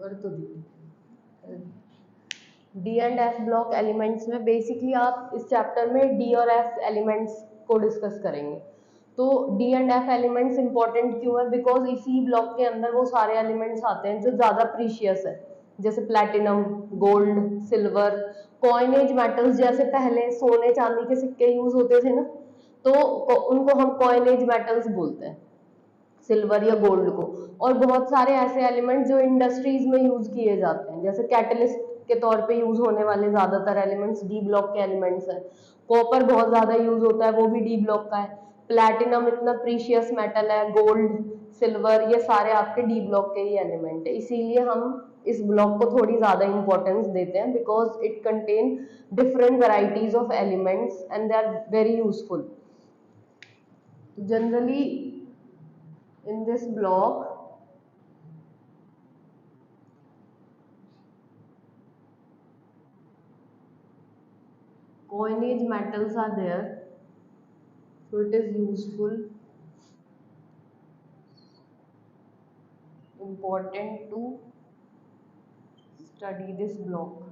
और तो D and F block elements में बेसिकली आप इस चैप्टर में डी और एफ एलिमेंट्स को डिस्कस करेंगे। तो D and F elements important क्यों है? बिकॉज इसी ब्लॉक के अंदर वो सारे एलिमेंट्स आते हैं जो ज़्यादा प्रीशियस है, जैसे platinum, gold, silver, coinage metals, जैसे पहले सोने चांदी के सिक्के यूज होते थे ना, तो उनको हम कॉइनेज मेटल्स बोलते हैं, सिल्वर या गोल्ड को। और बहुत सारे ऐसे एलिमेंट जो इंडस्ट्रीज में यूज किए जाते हैं, जैसे कैटलिस्ट के तौर पे यूज होने वाले ज्यादातर एलिमेंट्स डी ब्लॉक के एलिमेंट्स हैं। कॉपर बहुत ज्यादा यूज होता है, वो भी डी ब्लॉक का है। प्लैटिनम इतना प्रीशियस मेटल है, गोल्ड, सिल्वर, ये सारे आपके डी ब्लॉक के ही एलिमेंट है। इसीलिए हम इस ब्लॉक को थोड़ी ज्यादा इंपॉर्टेंस देते हैं, because it contain different varieties of elements and they are very useful. Generally in this block coinage metals are there, so it is useful, important to study this block।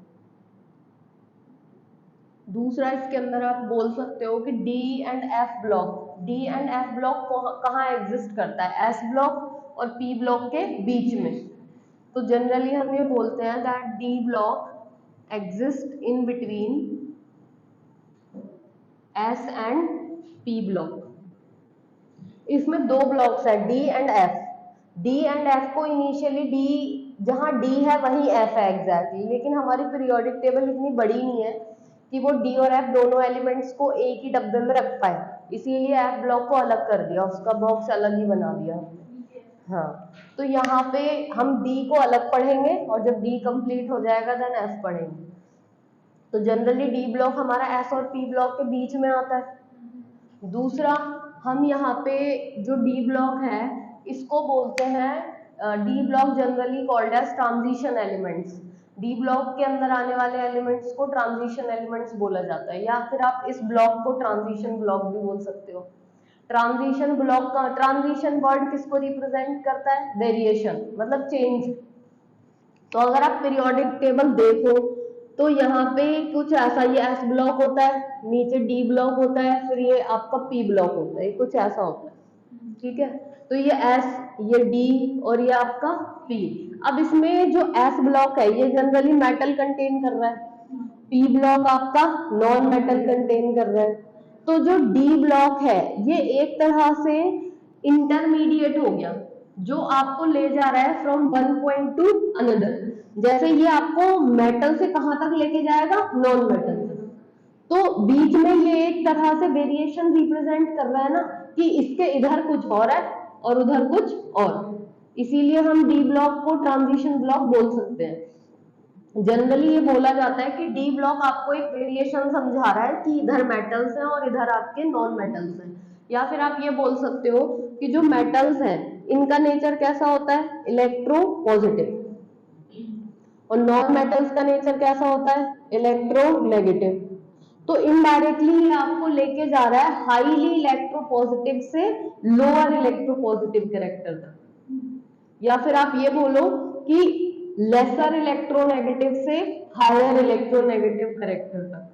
दूसरा इसके अंदर आप बोल सकते हो कि D and F block, D and F block कहाँ exist करता है? एस ब्लॉक और पी ब्लॉक के बीच में। तो जनरली हम ये बोलते हैं that D block exist in between S and P block. इसमें दो ब्लॉक्स है, D and F. D and F को इनिशियली डी, जहां डी है वहीं एफ है एग्जैक्टली, लेकिन हमारी पीरियोडिक टेबल इतनी बड़ी नहीं है कि वो डी और एफ दोनों एलिमेंट्स को एक ही डब्बे में रख पाए, इसीलिए एफ ब्लॉक को अलग कर दिया, उसका बॉक्स अलग ही बना दिया हमने। हाँ, तो यहाँ पे हम डी को अलग पढ़ेंगे और जब डी कंप्लीट हो जाएगा देन एफ पढ़ेंगे। तो जनरली डी ब्लॉक हमारा एस और पी ब्लॉक के बीच में आता है। दूसरा, हम यहाँ पे जो डी ब्लॉक है इसको बोलते हैं D block generally called as transition elements. D block के अंदर आने वाले एलिमेंट्स को ट्रांजिशन एलिमेंट्स बोला जाता है, या फिर आप इस ब्लॉक को ट्रांजिशन ब्लॉक भी बोल सकते हो। ट्रांजिशन ब्लॉक का, ट्रांजिशन वर्ड किसको रिप्रेजेंट करता है? वेरिएशन, मतलब चेंज। तो अगर आप पीरियोडिक टेबल देखो तो यहाँ पे कुछ ऐसा, ये एस ब्लॉक होता है, नीचे डी ब्लॉक होता है, फिर ये आपका पी ब्लॉक होता है, कुछ ऐसा होता है, ठीक है। तो ये एस, ये डी और ये आपका पी। अब इसमें जो एस ब्लॉक है ये जनरली मेटल कंटेन कर रहा है, पी ब्लॉक आपका नॉन मेटल कंटेन कर रहा है। तो जो डी ब्लॉक है ये एक तरह से इंटरमीडिएट हो गया, जो आपको ले जा रहा है from one point two another. जैसे ये आपको मेटल से कहां तक लेके जाएगा? नॉन मेटल तक। तो बीच में ये एक तरह से वेरिएशन रिप्रेजेंट कर रहा है ना, कि इसके इधर कुछ और है और उधर कुछ और, इसीलिए हम डी ब्लॉक को ट्रांजिशन ब्लॉक बोल सकते हैं। जनरली ये बोला जाता है कि डी ब्लॉक आपको एक वेरिएशन समझा रहा है कि इधर मेटल्स हैं और इधर आपके नॉन मेटल्स हैं। या फिर आप ये बोल सकते हो कि जो मेटल्स हैं इनका नेचर कैसा होता है? इलेक्ट्रो पॉजिटिव, और नॉन मेटल्स का नेचर कैसा होता है? इलेक्ट्रोनेगेटिव। तो इनडायरेक्टली ये आपको लेके जा रहा है हाईली इलेक्ट्रोपॉजिटिव से लोअर इलेक्ट्रोपॉजिटिव कैरेक्टर तक, या फिर आप ये बोलो कि लेसर इलेक्ट्रोनेगेटिव से हायर इलेक्ट्रोनेगेटिव कैरेक्टर तक।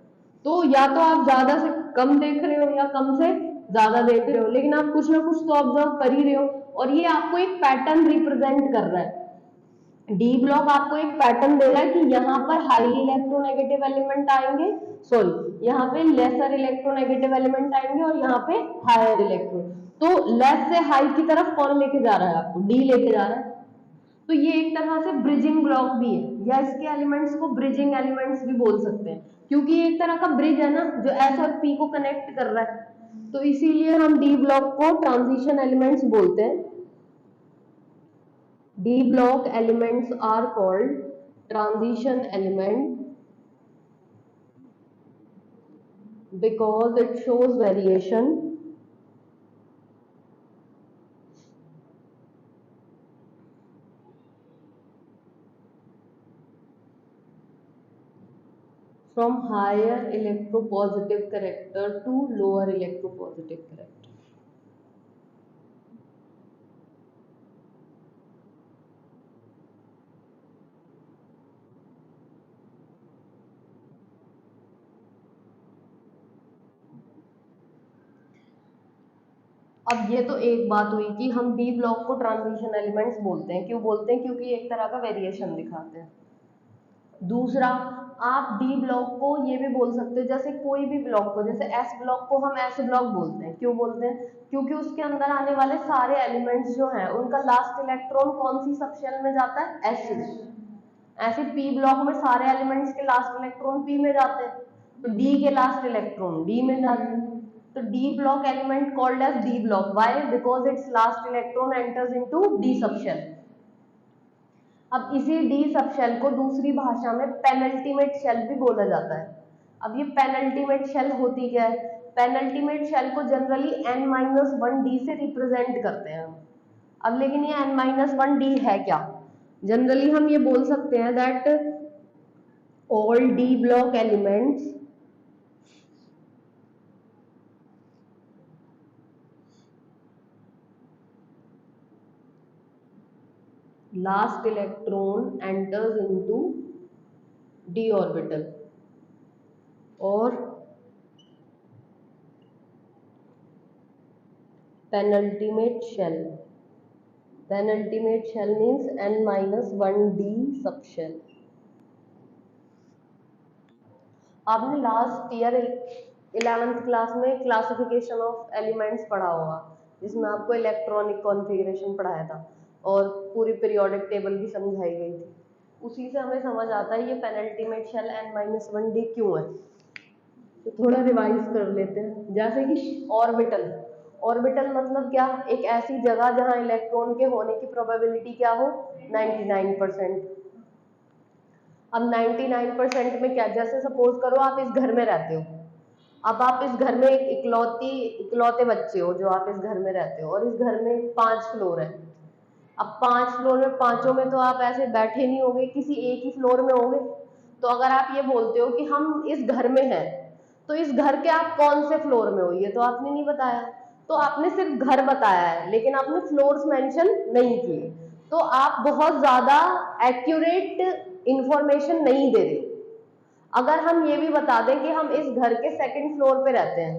तो या तो आप ज्यादा से कम देख रहे हो या कम से ज्यादा देख रहे हो, लेकिन आप कुछ ना कुछ तो ऑब्जर्व कर ही रहे हो, और ये आपको एक पैटर्न रिप्रेजेंट कर रहा है। डी ब्लॉक आपको एक पैटर्न दे रहा है कि यहाँ पर हाईली इलेक्ट्रोनेगेटिव एलिमेंट आएंगे, सॉरी यहाँ पे लेसर इलेक्ट्रोनेगेटिव एलिमेंट आएंगे और यहाँ पे हायर इलेक्ट्रो। तो लेस से हाई की तरफ कौन लेके जा रहा है आपको? डी लेके जा रहा है। तो ये एक तरह से ब्रिजिंग ब्लॉक भी है, या इसके एलिमेंट्स को ब्रिजिंग एलिमेंट्स भी बोल सकते हैं, क्योंकि एक तरह का ब्रिज है ना जो एस और पी को कनेक्ट कर रहा है। तो इसीलिए हम डी ब्लॉक को ट्रांजिशन एलिमेंट्स बोलते हैं। D block elements are called transition element because it shows variation from higher electropositive character to lower electropositive character. अब ये तो एक बात हुई कि हम डी ब्लॉक को ट्रांजिशन एलिमेंट्स बोलते हैं। क्यों बोलते हैं? क्योंकि एक तरह का वेरिएशन दिखाते हैं। दूसरा, आप डी ब्लॉक को ये भी बोल सकते हो, जैसे कोई भी ब्लॉक को, जैसे एस ब्लॉक को हम एस ब्लॉक बोलते हैं। क्यों बोलते हैं? क्योंकि उसके अंदर आने वाले सारे एलिमेंट्स जो हैं उनका लास्ट इलेक्ट्रॉन कौन सी सबशेल में जाता है? एस में। ऐसे पी ब्लॉक में सारे एलिमेंट्स के लास्ट इलेक्ट्रॉन पी में जाते हैं, तो डी के लास्ट इलेक्ट्रॉन डी में जाते हैं। तो D block element called as D block, why? Because it's last electron enters into D subshell. अब इसी डी सबशेल को दूसरी भाषा में पेनल्टीमेट शेल भी बोला जाता है। अब ये पेनल्टीमेट शेल होती क्या है? पेनल्टीमेट शेल को जनरली n-1 से रिप्रेजेंट करते हैं हम। अब लेकिन ये n-1 है क्या? जनरली हम ये बोल सकते हैं that all D block elements last electron enters into d orbital or penultimate shell. Penultimate shell means n-1d subshell. आपने लास्ट ईयर 11th क्लास में क्लासिफिकेशन ऑफ एलिमेंट्स पढ़ा होगा, जिसमें आपको इलेक्ट्रॉनिक कॉन्फ़िगरेशन पढ़ाया था और पूरी पीरियोडिक टेबल भी समझाई गई थी। उसी से हमें समझ आता है ये पेनल्टीमेट शेल n-1d क्यों है। तो थोड़ा रिवाइज कर लेते हैं। जैसे कि ऑर्बिटल, ऑर्बिटल मतलब क्या? एक ऐसी जगह जहां इलेक्ट्रॉन के होने की प्रोबेबिलिटी क्या हो? 99%। अब 99% में क्या? जैसे सपोज करो आप इस घर में रहते हो, अब आप इस घर में एक इकलौते बच्चे हो जो आप इस घर में रहते हो, और इस घर में 5 फ्लोर है। अब 5 फ्लोर में पांचों में तो आप ऐसे बैठे नहीं होगे, किसी एक ही फ्लोर में होगे। तो अगर आप ये बोलते हो कि हम इस घर में हैं, तो इस घर के आप कौन से फ्लोर में हो ये तो आपने नहीं बताया। तो आपने सिर्फ घर बताया है लेकिन आपने फ्लोर्स मेंशन नहीं किए, तो आप बहुत ज्यादा एक्यूरेट इंफॉर्मेशन नहीं दे रहे। अगर हम ये भी बता दें कि हम इस घर के सेकंड फ्लोर पे रहते हैं,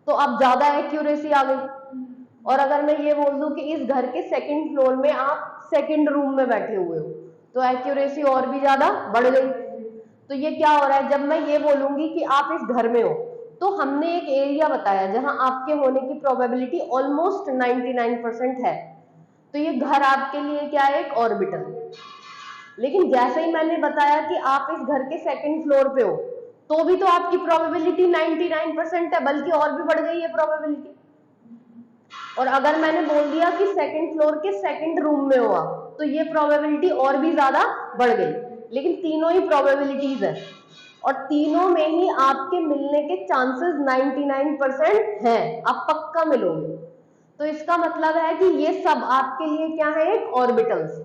तो अब ज्यादा एक्यूरेसी आ गई। और अगर मैं ये बोल दूं कि इस घर के सेकंड फ्लोर में आप सेकंड रूम में बैठे हुए हो, तो एक्यूरेसी और भी ज्यादा बढ़ गई। तो ये क्या हो रहा है? जब मैं ये बोलूंगी कि आप इस घर में हो, तो हमने एक एरिया बताया जहां आपके होने की प्रोबेबिलिटी ऑलमोस्ट 99% है। तो ये घर आपके लिए क्या है? एक ऑर्बिटल। लेकिन जैसे ही मैंने बताया कि आप इस घर के सेकंड फ्लोर पे हो, तो भी तो आपकी प्रोबेबिलिटी 99% है, बल्कि और भी बढ़ गई है प्रोबेबिलिटी। और अगर मैंने बोल दिया कि सेकंड फ्लोर के सेकंड रूम में हो आप, तो ये प्रोबेबिलिटी और भी ज्यादा बढ़ गई। लेकिन तीनों ही प्रोबेबिलिटीज है और तीनों में ही आपके मिलने के चांसेस 99% हैं, आप पक्का मिलोगे। तो इसका मतलब है कि ये सब आपके लिए क्या है? एक ऑर्बिटल्स।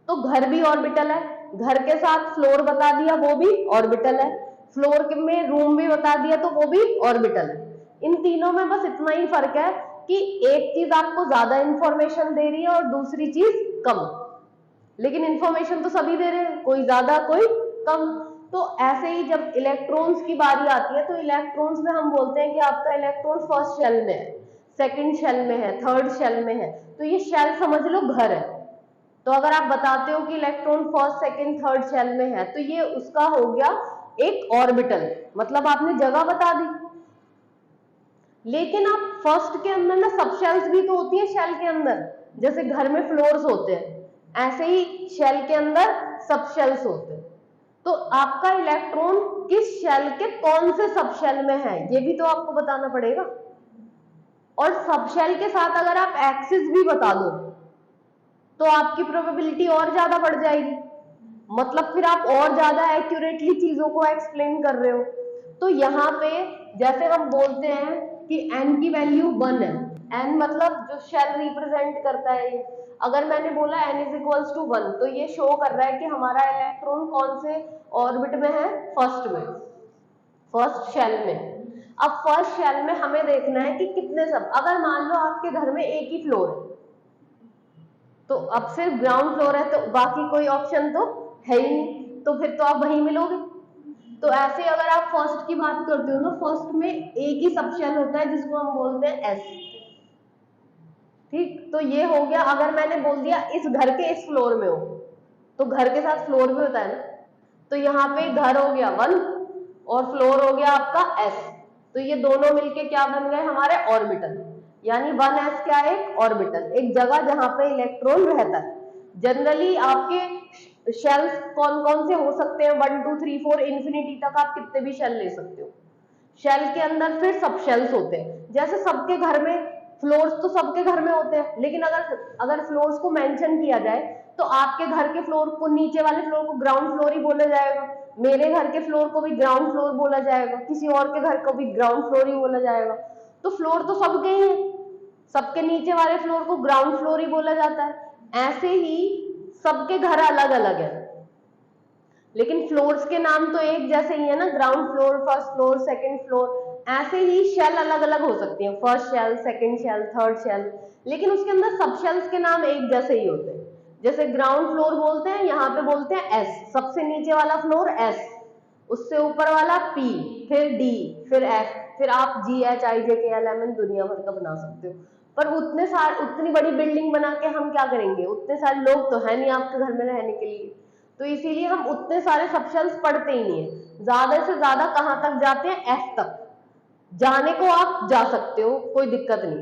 तो घर भी ऑर्बिटल है, घर के साथ फ्लोर बता दिया वो भी ऑर्बिटल है, फ्लोर में रूम भी बता दिया तो वो भी ऑर्बिटल है। इन तीनों में बस इतना ही फर्क है कि एक चीज आपको ज्यादा इंफॉर्मेशन दे रही है और दूसरी चीज कम, लेकिन इंफॉर्मेशन तो सभी दे रहे हैं, कोई ज्यादा कोई कम। तो ऐसे ही जब इलेक्ट्रॉन्स की बारी आती है, तो इलेक्ट्रॉन्स में हम बोलते हैं कि आपका इलेक्ट्रॉन फर्स्ट शेल में है, सेकंड शेल में है, थर्ड शेल में है। तो ये शेल समझ लो घर है। तो अगर आप बताते हो कि electron first second third shell में है, तो ये उसका हो गया एक ऑर्बिटल, मतलब आपने जगह बता दी। लेकिन आप फर्स्ट के अंदर ना सब शेल्स भी तो होती है शेल के अंदर, जैसे घर में फ्लोर्स होते हैं, ऐसे ही शेल के अंदर सब शेल्स होते हैं। तो आपका इलेक्ट्रॉन किस शेल के कौन से सब शेल में है ये भी तो आपको बताना पड़ेगा। और सब शेल के साथ अगर आप एक्सिस भी बता दो, तो आपकी प्रोबेबिलिटी और ज्यादा बढ़ जाएगी, मतलब फिर आप और ज्यादा एक्यूरेटली चीजों को एक्सप्लेन कर रहे हो। तो यहाँ पे जैसे हम बोलते हैं कि n की वैल्यू 1 है, n मतलब जो शेल रिप्रेजेंट करता है ये। अगर मैंने बोला n इज इक्वल्स टू 1, तो ये शो कर रहा है कि हमारा इलेक्ट्रॉन कौन से ऑर्बिट में है? फर्स्ट में, फर्स्ट शेल में। अब फर्स्ट शेल में हमें देखना है कि कितने सब, अगर मान लो आपके घर में एक ही फ्लोर है, तो अब सिर्फ ग्राउंड फ्लोर है, तो बाकी कोई ऑप्शन तो है ही नहीं, तो फिर तो आप वहीं मिलोगे। तो ऐसे अगर आप फर्स्ट की बात करते हो ना, फर्स्ट में एक ही सब शेल होता है जिसको हम बोलते हैं एस। ठीक, तो ये हो गया। अगर मैंने बोल दिया इस घर के इस फ्लोर में हो, तो घर के साथ फ्लोर भी होता है ना, तो यहाँ पे घर हो गया 1 और फ्लोर हो गया आपका s, तो ये दोनों मिलके क्या बन गए हमारे ऑर्बिटल, यानी 1s क्या है, एक ऑर्बिटल, एक जगह जहां पे इलेक्ट्रॉन रहता है। जनरली आपके शेल्स कौन कौन से हो सकते हैं, 1 2 3 4 इन्फिनिटी तक आप कितने भी शेल ले सकते हो। शेल के अंदर फिर सब शेल्स होते हैं, जैसे सबके घर में फ्लोर्स तो सबके घर में होते हैं, लेकिन अगर फ्लोर्स को मेंशन किया जाए तो आपके घर के फ्लोर को, नीचे वाले फ्लोर को ग्राउंड फ्लोर ही बोला जाएगा, मेरे घर के फ्लोर को भी ग्राउंड फ्लोर बोला जाएगा, किसी और के घर को भी ग्राउंड फ्लोर ही बोला जाएगा। तो फ्लोर तो सबके ही है, सबके नीचे वाले फ्लोर को ग्राउंड फ्लोर ही बोला जाता है। ऐसे ही सबके घर अलग अलग है, लेकिन फ्लोर्स के नाम तो एक जैसे ही है ना, ground floor, first floor, second floor. ऐसे ही शेल अलग अलग हो सकती हैं, first shell, second shell, third shell, लेकिन उसके अंदर सब शेल्स के नाम एक जैसे ही होते हैं। जैसे ग्राउंड फ्लोर बोलते हैं, यहाँ पे बोलते हैं एस, सबसे नीचे वाला फ्लोर एस, उससे ऊपर वाला पी, फिर डी, फिर एफ, फिर आप जी एच आई जे के एल एम एन दुनिया भर का बना सकते हो। पर उतनी बड़ी बिल्डिंग बना के हम क्या करेंगे, उतने सारे लोग तो है नहीं आपके घर में रहने के लिए, तो इसीलिए हम उतने सारे सबशेल्स पढ़ते ही नहीं है। ज्यादा से ज्यादा कहां तक जाते हैं, एफ तक जाने को आप जा सकते हो, कोई दिक्कत नहीं।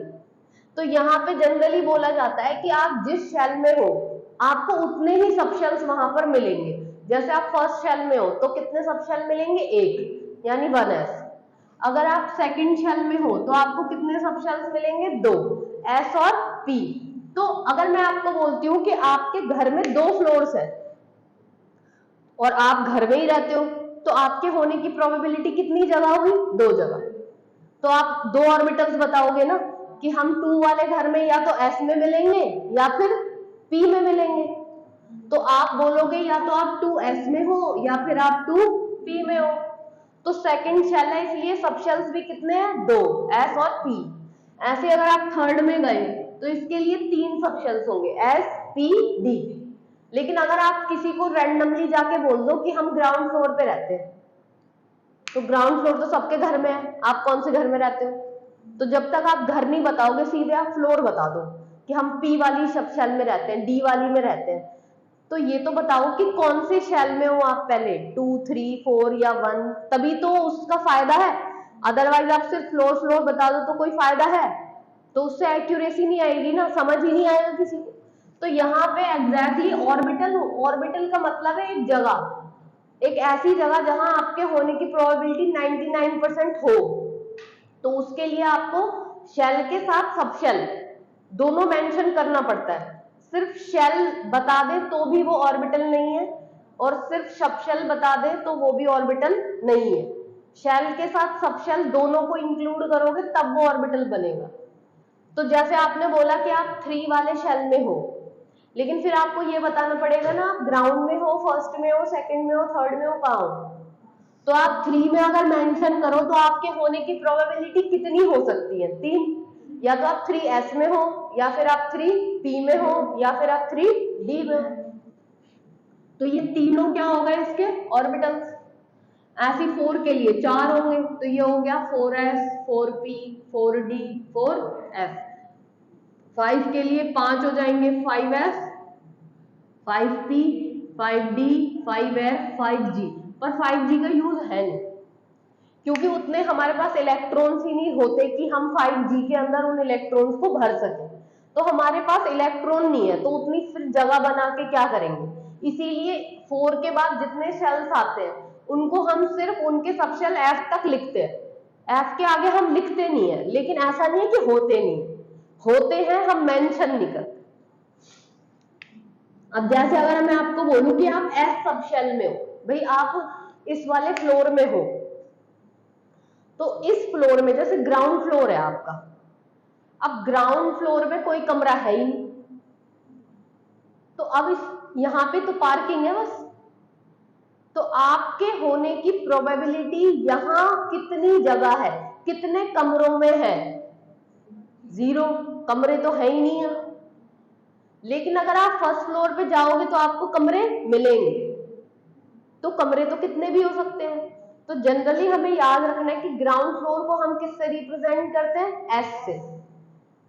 तो यहाँ पे जनरली बोला जाता है कि आप जिस शेल में हो आपको उतने ही सबशेल्स वहां पर मिलेंगे। जैसे आप फर्स्ट शेल में हो तो कितने सबशेल मिलेंगे, एक, यानी 1s। अगर आप सेकंड शेल में हो तो आपको कितने सबशेल्स मिलेंगे, 2, s और p। तो अगर मैं आपको बोलती हूँ कि आपके घर में 2 फ्लोर्स है और आप घर में ही रहते हो, तो आपके होने की प्रोबेबिलिटी कितनी जगह होगी, 2 जगह। तो आप 2 ऑर्बिटल्स बताओगे ना कि हम 2 वाले घर में या तो s में मिलेंगे या फिर p में मिलेंगे। तो आप बोलोगे या तो आप 2s में हो या फिर आप 2p में हो। तो सेकंड शेल है, इसलिए सबशेल्स भी कितने हैं, 2, s और p। ऐसे अगर आप थर्ड में गए तो इसके लिए 3 सबशेल्स होंगे, s p d। लेकिन अगर आप किसी को रैंडमली जाके बोल दो कि हम ग्राउंड फ्लोर पे रहते हैं, तो ग्राउंड फ्लोर तो सबके घर में है, आप कौन से घर में रहते हो, तो जब तक आप घर नहीं बताओगे सीधे आप फ्लोर बता दो कि हम पी वाली सब शेल में रहते हैं, डी वाली में रहते हैं। तो ये तो बताओ कि कौन से शेल में हो आप, पहले 2 3 4 या 1, तभी तो उसका फायदा है। अदरवाइज आप सिर्फ फ्लोर फ्लोर बता दो तो कोई फायदा है, तो उससे एक्यूरेसी नहीं आएगी ना, समझ ही नहीं आएगा किसी को। तो यहाँ पे एग्जैक्टली ऑर्बिटल, ऑर्बिटल का मतलब है एक जगह, एक ऐसी जगह जहां आपके होने की प्रोबेबिलिटी 99% हो। तो उसके लिए आपको शेल के साथ सबशेल दोनों मेंशन करना पड़ता है। सिर्फ शेल बता दे तो भी वो ऑर्बिटल नहीं है, और सिर्फ सबशेल बता दे तो वो भी ऑर्बिटल नहीं है। शेल के साथ सबशेल दोनों को इंक्लूड करोगे तब वो ऑर्बिटल बनेगा। तो जैसे आपने बोला कि आप 3 वाले शेल में हो, लेकिन फिर आपको ये बताना पड़ेगा ना आप ग्राउंड में हो, फर्स्ट में हो, सेकंड में हो, थर्ड में हो, कहाँ हो। तो आप 3 में अगर मेंशन करो तो आपके होने की प्रोबेबिलिटी कितनी हो सकती है, 3। या तो आप 3s में हो, या फिर आप 3p में हो, या फिर आप 3d में हो। तो ये तीनों क्या हो गए इसके ऑर्बिटल्स। ऐसी 4 के लिए 4 होंगे, तो ये हो गया 4s 4p 4d 4f। 5 के लिए 5 हो जाएंगे, 5s 5p 5d 5f 5g। पर 5g का यूज है नहीं, क्योंकि उतने हमारे पास इलेक्ट्रॉन्स ही नहीं होते कि हम 5g के अंदर उन इलेक्ट्रॉन्स को भर सकें। तो हमारे पास इलेक्ट्रॉन नहीं है, तो उतनी फिर जगह बना के क्या करेंगे। इसीलिए 4 के बाद जितने शेल्स आते हैं उनको हम सिर्फ उनके सबशेल f तक लिखते हैं, f के आगे हम लिखते नहीं है। लेकिन ऐसा नहीं है कि होते नहीं, होते हैं, हम मेंशन नहीं करते। अब जैसे अगर मैं आपको बोलूं कि आप एस सबशेल में हो, भाई आप इस वाले फ्लोर में हो, तो इस फ्लोर में जैसे ग्राउंड फ्लोर है आपका, अब ग्राउंड फ्लोर में कोई कमरा है ही नहीं, तो अब इस यहाँ पे तो पार्किंग है बस। तो आपके होने की प्रोबेबिलिटी यहाँ कितनी जगह है, कितने कमरों में है, 0, कमरे तो है ही नहीं है। लेकिन अगर आप फर्स्ट फ्लोर पे जाओगे तो आपको कमरे मिलेंगे, तो कमरे तो कितने भी हो सकते हैं। तो जनरली हमें याद रखना है कि ग्राउंड फ्लोर को हम किससे रिप्रेजेंट करते हैं, एस से।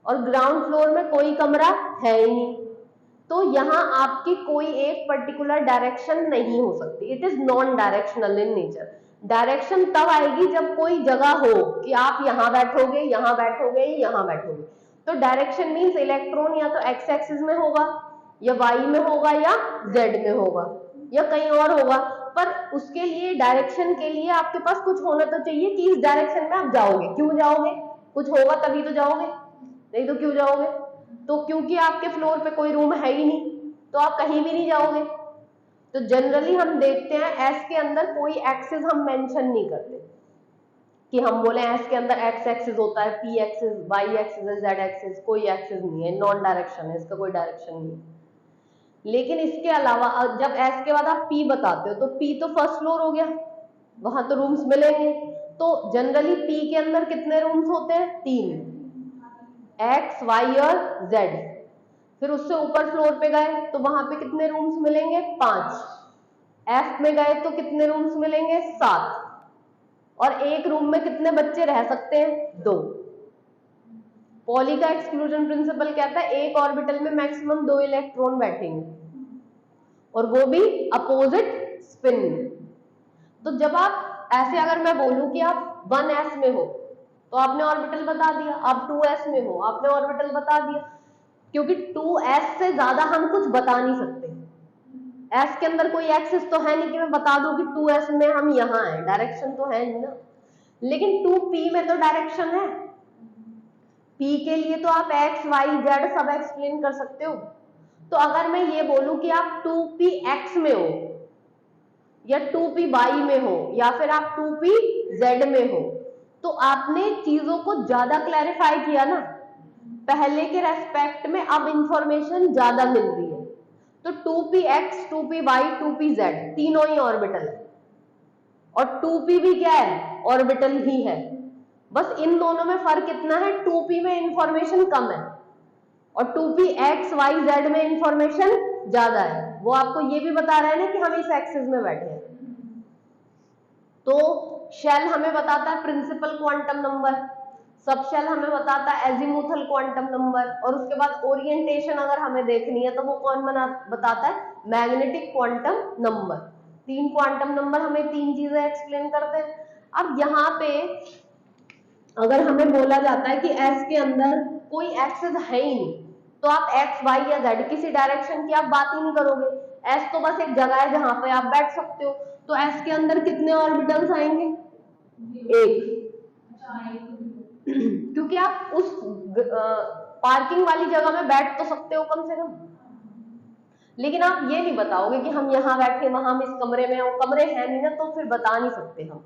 और ग्राउंड फ्लोर में कोई कमरा है ही नहीं, तो यहाँ आपकी कोई एक पर्टिकुलर डायरेक्शन नहीं हो सकती। It is non directional in nature. Direction तब आएगी जब कोई जगह हो कि आप यहाँ बैठोगे, यहाँ बैठोगे, यहाँ बैठोगे। तो डायरेक्शन मीन्स इलेक्ट्रॉन या तो एक्स एक्सिस में होगा, या वाई में होगा, या जेड में होगा, या कहीं और होगा। पर उसके लिए, डायरेक्शन के लिए आपके पास कुछ होना तो चाहिए कि इस डायरेक्शन में आप जाओगे। क्यों जाओगे? कुछ होगा तभी तो जाओगे, नहीं तो क्यों जाओगे? तो क्योंकि आपके फ्लोर पे कोई रूम है ही नहीं, तो आप कहीं भी नहीं जाओगे। तो जनरली हम देखते हैं एस के अंदर कोई एक्सिस हम मेंशन नहीं करते कि हम बोले एस के अंदर एक्स एक्सिस होता है, पी एक्सिस, वाई एक्सिस है, जेड एक्सिस, कोई एक्सिस नहीं है, नॉन डायरेक्शन है, इसका कोई डायरेक्शन नहीं है। लेकिन इसके अलावा जब एस के बाद आप पी बताते हो, तो पी तो फर्स्ट फ्लोर हो गया, वहां तो रूम्स मिलेंगे। तो जनरली पी के अंदर कितने रूम्स होते हैं? 3, एक्स, वाई और जेड। फिर उससे ऊपर फ्लोर पे गए तो वहां पे कितने रूम्स मिलेंगे? 5। एफ में गए तो कितने रूम्स मिलेंगे? 7। और एक रूम में कितने बच्चे रह सकते हैं? 2। पॉली का एक्सक्लूजन प्रिंसिपल कहता है एक ऑर्बिटल में मैक्सिमम 2 इलेक्ट्रॉन बैठेंगे, और वो भी अपोजिट स्पिन में। तो जब आप ऐसे, अगर मैं बोलूं कि आप 1s में हो तो आपने ऑर्बिटल बता दिया, आप 2s में हो आपने ऑर्बिटल बता दिया, क्योंकि 2s से ज्यादा हम कुछ बता नहीं सकते। s के अंदर कोई एक्सिस तो है नहीं कि मैं बता दूं कि 2s में हम यहाँ हैं, डायरेक्शन तो है नहीं ना। लेकिन 2p में तो डायरेक्शन है। p के लिए तो आप x, y, z सब एक्सप्लेन कर सकते हो। तो अगर मैं ये बोलूं कि आप 2px में हो, या 2py में हो, या फिर आप 2pz में हो, तो आपने चीजों को ज्यादा क्लैरिफाई किया ना, पहले के रेस्पेक्ट में अब इंफॉर्मेशन ज्यादा मिल रही है। तो 2px, 2py, 2pz तीनों ही ऑर्बिटल है, और 2p भी क्या है? ऑर्बिटल ही है। बस इन दोनों में फर्क इतना है, 2p में इंफॉर्मेशन कम है और 2p x, y, z में इंफॉर्मेशन ज्यादा है। वो आपको ये भी बता रहा है ना कि हम इस एक्सिस में बैठे हैं। तो शेल हमें बताता है principal quantum number, sub shell हमें बताता है एजीमुथल क्वांटम नंबर, और उसके बाद ओरिएंटेशन अगर हमें देखनी है तो वो कौन बताता है? Magnetic quantum number. 3 quantum number हमें 3 चीजें एक्सप्लेन करते हैं। अब यहाँ पे अगर हमें बोला जाता है कि एस के अंदर कोई एक्सिस है ही नहीं, तो आप एक्स, वाई या जेड किसी डायरेक्शन की आप बात ही नहीं करोगे। एस तो बस एक जगह है जहां पे आप बैठ सकते हो। तो एस के अंदर कितने ऑर्बिटल्स आएंगे? 1। क्योंकि आप उस पार्किंग वाली जगह में बैठ तो सकते हो कम से कम, लेकिन आप ये नहीं बताओगे कि हम यहाँ बैठे, वहां हम इस कमरे में, वो कमरे हैं नहीं ना, तो फिर बता नहीं सकते हम,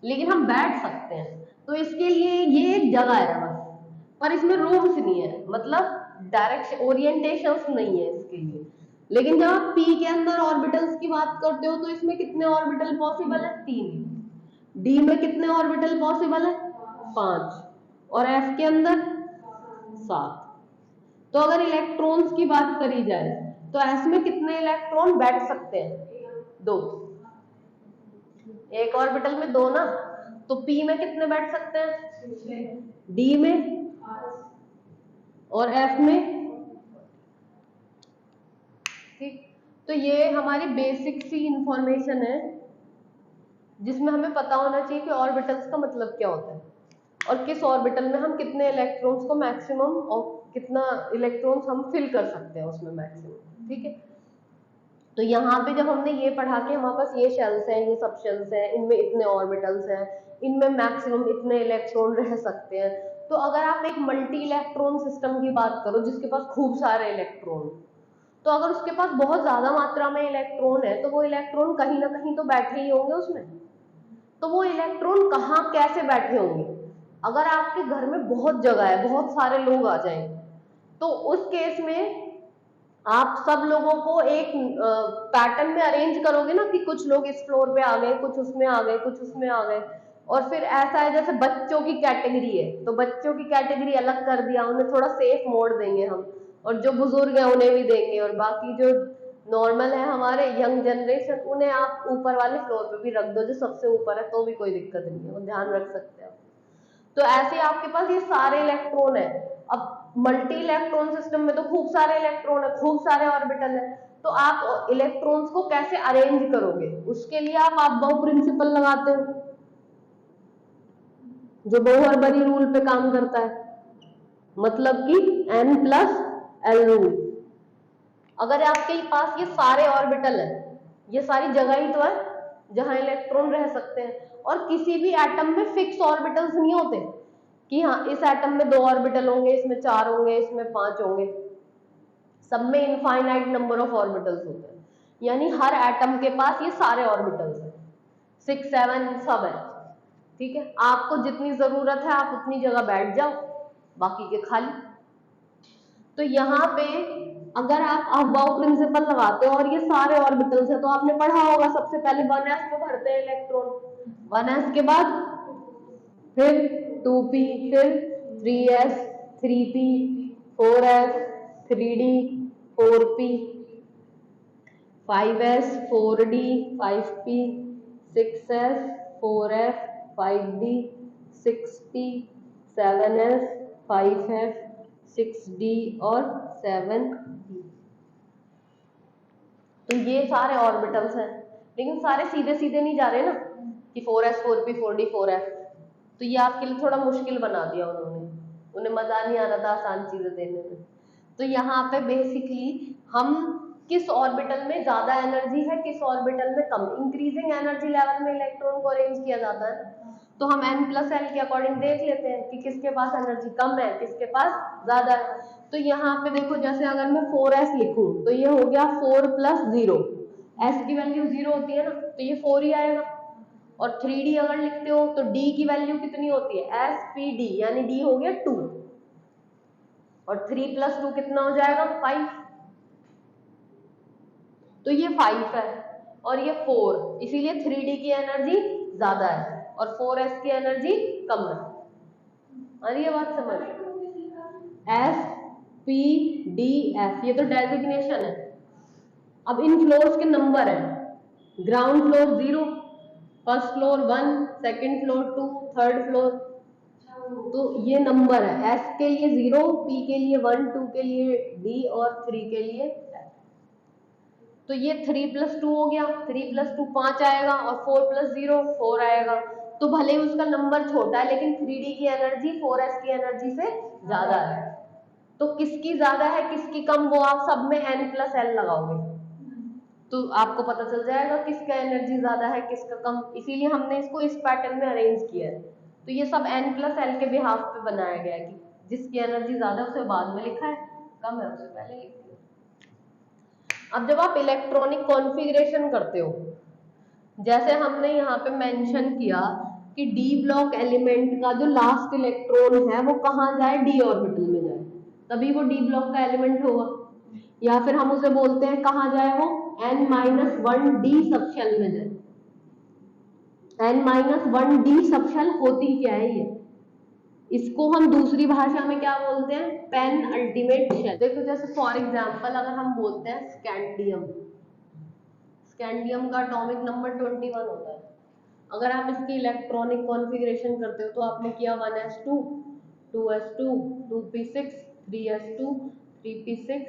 लेकिन हम बैठ सकते हैं। तो इसके लिए ये एक जगह है बस, पर इसमें रूम्स नहीं है, मतलब डायरेक्शन ओरिएंटेशंस नहीं है इसके लिए। लेकिन जब आप पी के अंदर ऑर्बिटल्स की बात करते हो तो इसमें कितने ऑर्बिटल पॉसिबल है? 3। डी में कितने ऑर्बिटल पॉसिबल है? 5। और एफ के अंदर 7। तो अगर इलेक्ट्रॉन्स की बात करी जाए तो एस में कितने इलेक्ट्रॉन बैठ सकते हैं? 2। एक ऑर्बिटल में 2 ना, तो पी में कितने बैठ सकते हैं? डी में और एफ में। ठीक, तो ये हमारी बेसिक सी इंफॉर्मेशन है जिसमें हमें पता होना चाहिए कि ऑर्बिटल्स का मतलब क्या होता है, और किस ऑर्बिटल में हम कितने इलेक्ट्रॉन्स को मैक्सिमम, और कितना इलेक्ट्रॉन्स हम फिल कर सकते हैं उसमें मैक्सिमम। ठीक है, तो यहाँ पे जब हमने ये पढ़ा कि हमारे पास ये शेल्स हैं, ये सब शेल्स हैं, इनमें इतने ऑर्बिटल्स हैं, इनमें मैक्सिमम इतने इलेक्ट्रॉन रह सकते हैं। तो अगर आप एक मल्टी इलेक्ट्रॉन सिस्टम की बात करो जिसके पास खूब सारे इलेक्ट्रॉन, तो अगर उसके पास बहुत ज्यादा मात्रा में इलेक्ट्रॉन है तो वो इलेक्ट्रॉन कहीं ना कहीं तो बैठे ही होंगे उसमें। तो वो इलेक्ट्रॉन कहाँ कैसे बैठे होंगे? अगर आपके घर में बहुत जगह है, बहुत सारे लोग आ जाएं, तो उस केस में आप सब लोगों को एक पैटर्न में अरेंज करोगे ना, कि कुछ लोग इस फ्लोर पे आ गए, कुछ उसमें आ गए, कुछ उसमें आ गए। और फिर ऐसा है जैसे बच्चों की कैटेगरी है, तो बच्चों की कैटेगरी अलग कर दिया, उन्हें थोड़ा सेफ मोड देंगे हम, और जो बुजुर्ग है उन्हें भी देंगे, और बाकी जो नॉर्मल है हमारे यंग जनरेशन, उन्हें आप ऊपर वाले फ्लोर पे भी रख दो, जो सबसे ऊपर है, तो भी कोई दिक्कत नहीं है, वो ध्यान रख सकते हैं। तो ऐसे आपके पास ये सारे इलेक्ट्रॉन है। अब मल्टी इलेक्ट्रॉन सिस्टम में तो खूब सारे इलेक्ट्रॉन है, खूब सारे ऑर्बिटल है, तो आप इलेक्ट्रॉन्स को कैसे अरेंज करोगे? उसके लिए आप अबव प्रिंसिपल लगाते हो, जो बोहर-बरी रूल पे काम करता है, मतलब कि n+l रूल। अगर आपके पास ये सारे ऑर्बिटल है, ये सारी जगह ही तो है जहां इलेक्ट्रॉन रह सकते हैं, और किसी भी एटम में फिक्स ऑर्बिटल्स नहीं होते कि हाँ इस एटम में 2 ऑर्बिटल होंगे, इसमें 4 होंगे, इसमें 5 होंगे। सब में इनफाइनाइट नंबर ऑफ ऑर्बिटल्स होते हैं, यानी हर एटम के पास ये सारे ऑर्बिटल्स हैं, 6 7 सब है। ठीक है, आपको जितनी जरूरत है आप उतनी जगह बैठ जाओ, बाकी के खाली। तो यहाँ पे अगर आप अबव प्रिंसिपल लगाते हो और ये सारे ऑर्बिटल्स है, तो आपने पढ़ा होगा सबसे पहले 1s में भरते हैं इलेक्ट्रॉन, 1s के बाद फिर 2p, फिर 3s, 3p, 4s, 3d, 4p, 5s, 4d, 5p, 6s, 4f, 5d, 6p, 7s, 5f, 6d और 7d। तो ये सारे ऑर्बिटल्स हैं, लेकिन सारे सीधे सीधे नहीं जा रहे ना कि 4s, 4p, 4d, 4f। तो ये आपके लिए थोड़ा मुश्किल बना दिया उन्होंने, उन्हें मजा नहीं आ रहा था आसान चीजें देने में। तो यहाँ पे बेसिकली हम किस ऑर्बिटल में ज्यादा एनर्जी है, किस ऑर्बिटल में कम, इंक्रीजिंग एनर्जी लेवल में इलेक्ट्रॉन को अरेंज किया जाता है। तो हम n+l के अकॉर्डिंग देख लेते हैं कि किसके पास एनर्जी कम है, किसके पास ज्यादा है। तो यहाँ पे देखो, जैसे अगर मैं 4s लिखूं तो ये हो गया 4 + 0, s की वैल्यू 0 होती है ना, तो ये 4 ही आएगा। और 3d अगर लिखते हो तो d की वैल्यू कितनी होती है, spd, यानी d हो गया 2, और 3 + 2 कितना हो जाएगा, 5। तो ये 5 है और ये 4, इसीलिए 3d की एनर्जी ज्यादा है और 4s की एनर्जी कम है। और ये बात समझ, s p d f ये तो डेजिग्नेशन है। अब इन फ्लोर्स के नंबर है, ground floor 0, first floor 1, second floor 2, third floor, तो ये नंबर है। s के लिए 0, p के लिए 1, 2 के लिए d और 3 के लिए f। तो ये 3 + 2 हो गया, 3 + 2 5 आएगा और 4 + 0 4 आएगा। तो भले ही उसका नंबर छोटा है, लेकिन 3d की एनर्जी 4s की एनर्जी से ज्यादा है। तो किसकी ज्यादा है किसकी कम, वो आप सब में n+l लगाओगे तो आपको पता चल जाएगा किसका एनर्जी ज्यादा है किसका कम। इसीलिए हमने इसको इस पैटर्न में अरेंज किया है। तो ये सब n+l के बिहाफ पे बनाया गया है कि जिसकी एनर्जी ज्यादा है उसे बाद में लिखा है, कम है उसे पहले लिख दिया। अब जब आप इलेक्ट्रॉनिक कॉन्फ़िगरेशन करते हो, जैसे हमने यहाँ पे मेंशन किया कि डी ब्लॉक एलिमेंट का जो लास्ट इलेक्ट्रॉन है वो कहाँ जाए, डी ऑर्बिटल में जाए, तभी वो डी ब्लॉक का एलिमेंट होगा। या फिर हम उसे बोलते हैं कहाँ जाए वो, n-1d सबशेल में जाए। n-1d सबशेल होती क्या है ये, इसको हम दूसरी भाषा में क्या बोलते हैं, पेन अल्टीमेट शेल। देखो जैसे फॉर एग्जांपल अगर हम बोलते हैं स्कैंडियम, स्कैंडियम का एटॉमिक नंबर 21 होता है। अगर आप इसकी इलेक्ट्रॉनिक कॉन्फ़िगरेशन करते हो तो आपने किया 1s2, 2s2, 2p6, 3s2, 3p6,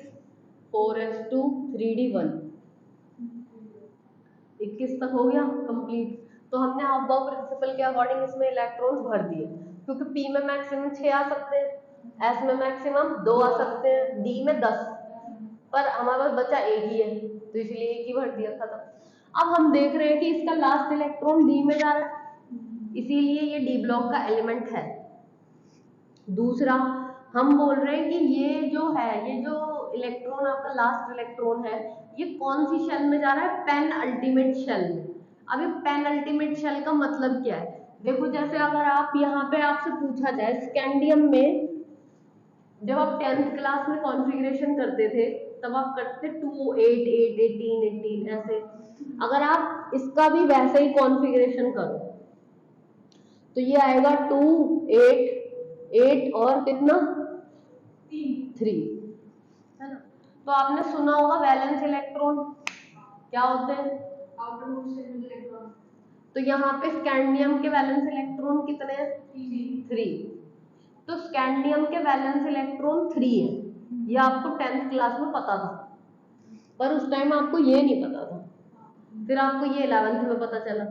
4s2, 3d1, 21 तक हो गया कंप्लीट। तो हमने अबव प्रिंसिपल के अकॉर्डिंग इसमें इलेक्ट्रॉन्स भर दिए, क्योंकि p में मैक्सिमम 6 आ सकते हैं, s में मैक्सिमम 2 आ सकते हैं, d में 10, पर हमारे पास बचा एक ही है तो इसलिए एक ही भर दिया, खत्म। अब हम देख रहे हैं कि इसका लास्ट इलेक्ट्रॉन d में जा रहा है, इसीलिए ये डी ब्लॉक का एलिमेंट है। दूसरा हम बोल रहे हैं कि ये जो है, ये जो इलेक्ट्रॉन आपका लास्ट इलेक्ट्रॉन है, ये कौन सी शेल में जा रहा है, पेन अल्टीमेट शेल में। अब ये पेन अल्टीमेट शेल का मतलब क्या है, देखो जैसे अगर आप यहाँ पे आपसे पूछा जाए स्कैंडियम में, जब आप 10th क्लास में कॉन्फ़िगरेशन करते थे तब आप करते थे 2 8 8 18 18 ऐसे। अगर आप इसका भी वैसे ही कॉन्फ़िगरेशन करो तो ये आएगा 2 8 8 और कितना 3, है ना। तो आपने सुना होगा वैलेंस इलेक्ट्रॉन क्या होते हैं, आउटरमोस्ट शेल में इलेक्ट्रॉन। तो यहाँ पे स्कैंडियम के वैलेंस इलेक्ट्रॉन कितने हैं, 3। तो स्कैंडियम के वैलेंस इलेक्ट्रॉन 3 है, ये आपको 10th क्लास में पता था, पर उस टाइम आपको ये नहीं पता था, फिर आपको ये 11th में पता चला।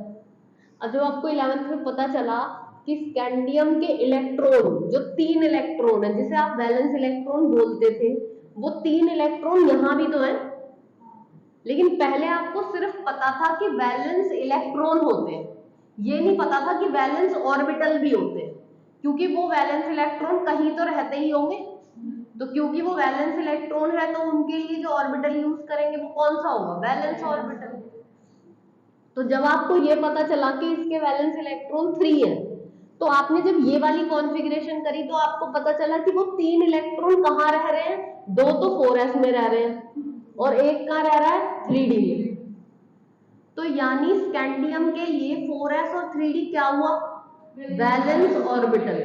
और जब आपको 11th में पता चला कि स्कैंडियम के इलेक्ट्रॉन, जो 3 इलेक्ट्रॉन है जिसे आप वैलेंस इलेक्ट्रॉन बोलते थे, वो 3 इलेक्ट्रॉन यहाँ भी तो है, लेकिन पहले आपको सिर्फ पता था कि वैलेंस इलेक्ट्रॉन होते हैं, ये नहीं पता था कि वैलेंस ऑर्बिटल भी होते हैं, क्योंकि वो वैलेंस इलेक्ट्रॉन कहीं तो रहते ही होंगे, तो क्योंकि वो वैलेंस इलेक्ट्रॉन है तो उनके लिए जो ऑर्बिटल यूज करेंगे वो कौन सा होगा, वैलेंस ऑर्बिटल। तो जब आपको ये पता चला कि इसके वैलेंस इलेक्ट्रॉन 3 है, तो आपने जब ये वाली कॉन्फ़िगरेशन करी तो आपको पता चला कि वो 3 इलेक्ट्रॉन कहाँ रह रहे हैं, 2 तो 4s में रह रहे हैं और एक कहाँ रह रहा है, 3d में। तो यानी स्कैंडियम के लिए 4s और 3d क्या हुआ, वैलेंस ऑर्बिटल।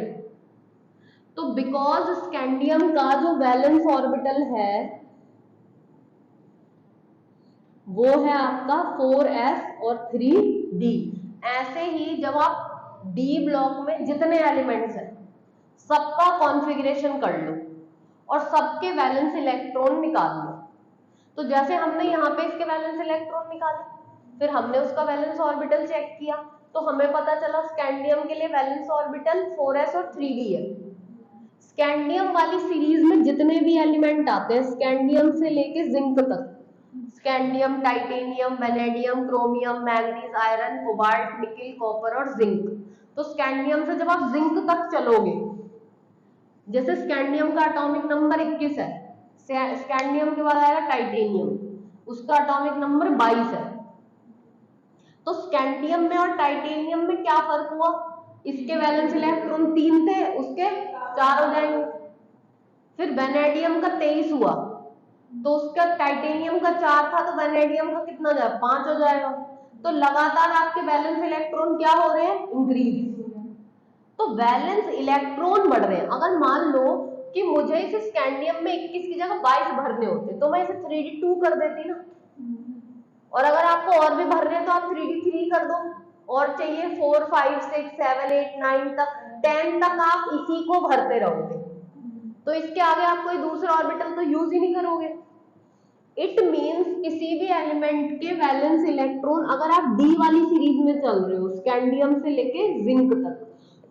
तो बिकॉज स्कैंडियम का जो वैलेंस ऑर्बिटल है वो है आपका 4s और 3d। ऐसे ही जब आप d ब्लॉक में जितने एलिमेंट्स हैं सबका कॉन्फ़िगरेशन कर लो और सबके वैलेंस इलेक्ट्रॉन निकाल लो। तो जैसे हमने यहाँ पे इसके वैलेंस इलेक्ट्रॉन निकाले, फिर हमने उसका वैलेंस ऑर्बिटल चेक किया, तो हमें पता चला स्कैंडियम के लिए वैलेंस ऑर्बिटल 4s और 3d है। स्कैंडियम वाली सीरीज में जितने भी एलिमेंट आते हैं स्कैंडियम से लेके जिंक तक, scandium, titanium, vanadium, chromium, manganese, iron, cobalt, nickel, copper और जिंक। तो स्कैंडियम से जब आप जिंक तक चलोगे, जैसे स्कैंडियम का एटॉमिक नंबर 21 है, स्कैंडियम के बाद आएगा टाइटेनियम, उसका एटॉमिक नंबर 22 है। तो स्कैंडियम में और टाइटेनियम में क्या फर्क हुआ, इसके वैलेंस इलेक्ट्रॉन 3 थे, उसके 4 हो जाएंगे। फिर वेनेडियम का 23 हुआ, तो उसका टाइटेनियम का 4 था, तो वेनेडियम का कितना हो जाएगा, 5 हो जाएगा। तो लगातार आपके वैलेंस इलेक्ट्रॉन क्या हो रहे हैं, इंक्रीज। तो वैलेंस इलेक्ट्रॉन बढ़ रहे हैं। अगर मान लो कि मुझे इसे स्कैंडियम में 21 की जगह 22 भरने होते तो मैं इसे 3d2 कर देती ना, और अगर आपको और भी भरने हैं तो आप 3d3 कर दो, और चाहिए 4 5 6 7 8 9 तक 10 तक आप इसी को भरते रहोगे, तो इसके आगे आप कोई दूसरा ऑर्बिटल तो यूज ही नहीं करोगे। इट मींस किसी भी एलिमेंट के वैलेंस इलेक्ट्रॉन, अगर आप डी वाली सीरीज में चल रहे हो स्कैंडियम से लेके जिंक तक,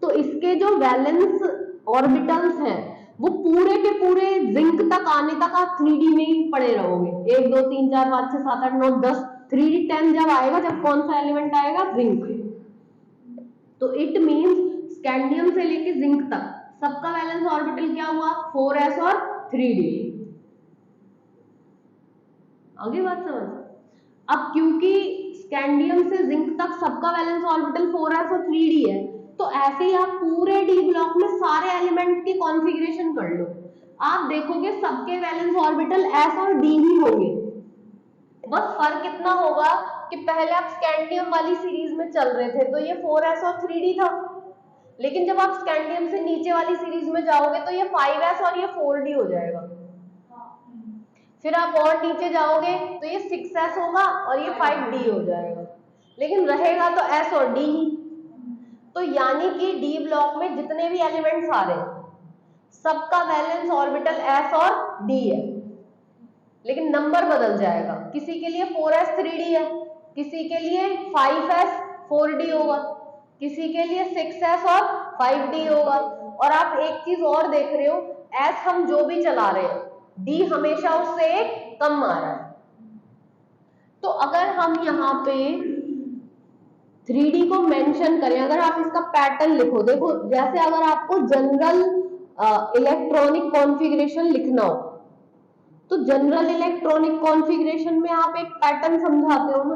तो इसके जो वैलेंस ऑर्बिटल्स हैं वो पूरे के पूरे जिंक तक आने तक आप 3d में ही पड़े रहोगे। 1 2 3 4 5 6 7 8 9 10 3d 10 जब आएगा, जब कौन सा एलिमेंट आएगा, जिंक। तो इट मींस स्कैंडियम से लेके जिंक तक सबका वैलेंस ऑर्बिटल क्या हुआ, 4s और 3d। आगे बात समझ। अब क्योंकि स्कैंडियम से जिंक तक सबका वैलेंस ऑर्बिटल 4s और 3d है, तो ऐसे ही आप पूरे डी ब्लॉक में सारे एलिमेंट की कॉन्फ़िगरेशन कर लो, आप देखोगे सबके वैलेंस ऑर्बिटल s और d ही होंगे। बस फर्क इतना होगा कि पहले आप स्कैंडियम वाली सीरीज में चल रहे थे तो ये 4s और 3d था, लेकिन जब आप स्कैंडियम से नीचे वाली सीरीज में जाओगे तो ये 5s और ये 4d हो जाएगा। फिर आप और नीचे जाओगे तो ये 6s होगा और ये 5d हो जाएगा, लेकिन रहेगा तो s और d ही। तो यानी कि डी ब्लॉक में जितने भी एलिमेंट्स आ रहे हैं सबका वैलेंस ऑर्बिटल s और d है, लेकिन नंबर बदल जाएगा। किसी के लिए 4s 3d है, किसी के लिए 5s 4d होगा, किसी के लिए 6s और 5d होगा। और आप एक चीज और देख रहे हो, s हम जो भी चला रहे हैं d हमेशा उससे एक कम आ रहा है। तो अगर हम यहाँ पे 3d को मेंशन करें, अगर आप इसका पैटर्न लिखो, देखो जैसे अगर आपको जनरल इलेक्ट्रॉनिक कॉन्फ़िगरेशन लिखना हो तो जनरल इलेक्ट्रॉनिक कॉन्फ़िगरेशन में आप एक पैटर्न समझाते हो ना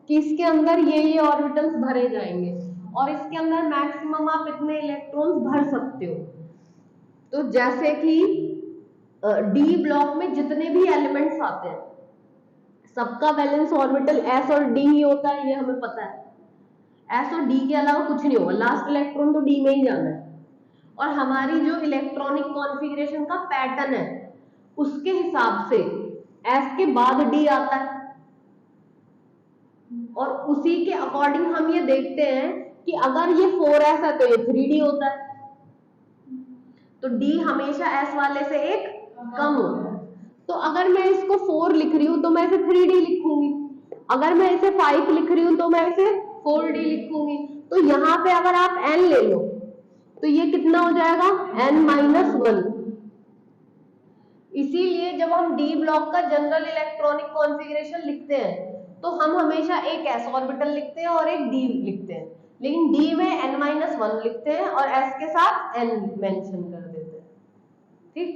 कि इसके अंदर ये ऑर्बिटल्स भरे जाएंगे और इसके अंदर मैक्सिमम आप इतने इलेक्ट्रॉन्स भर सकते हो। तो जैसे कि डी ब्लॉक में जितने भी एलिमेंट्स आते हैं सबका वैलेंस ऑर्बिटल s और d ही होता है, ये हमें पता है। s और d के अलावा कुछ नहीं होगा, लास्ट इलेक्ट्रॉन तो d में ही जाना है। और हमारी जो इलेक्ट्रॉनिक कॉन्फ़िगरेशन का पैटर्न है उसके हिसाब से s के बाद d आता है, और उसी के अकॉर्डिंग हम ये देखते हैं कि अगर ये 4s है तो ये 3d होता है। तो डी हमेशा एस वाले से एक कम होता है। तो अगर मैं इसको 4 लिख रही हूँ तो मैं इसे 3d लिखूंगी, अगर मैं इसे 5 लिख रही हूँ तो मैं इसे 4d लिखूंगी। तो यहाँ पे अगर आप n ले लो तो ये कितना हो जाएगा n-1। इसीलिए जब हम डी ब्लॉक का जनरल इलेक्ट्रॉनिक कॉन्फ़िगरेशन लिखते हैं तो हम हमेशा एक s ऑर्बिटल लिखते हैं और एक d लिखते हैं, लेकिन d में n-1 लिखते हैं और s के साथ n मेंशन कर देते हैं। ठीक,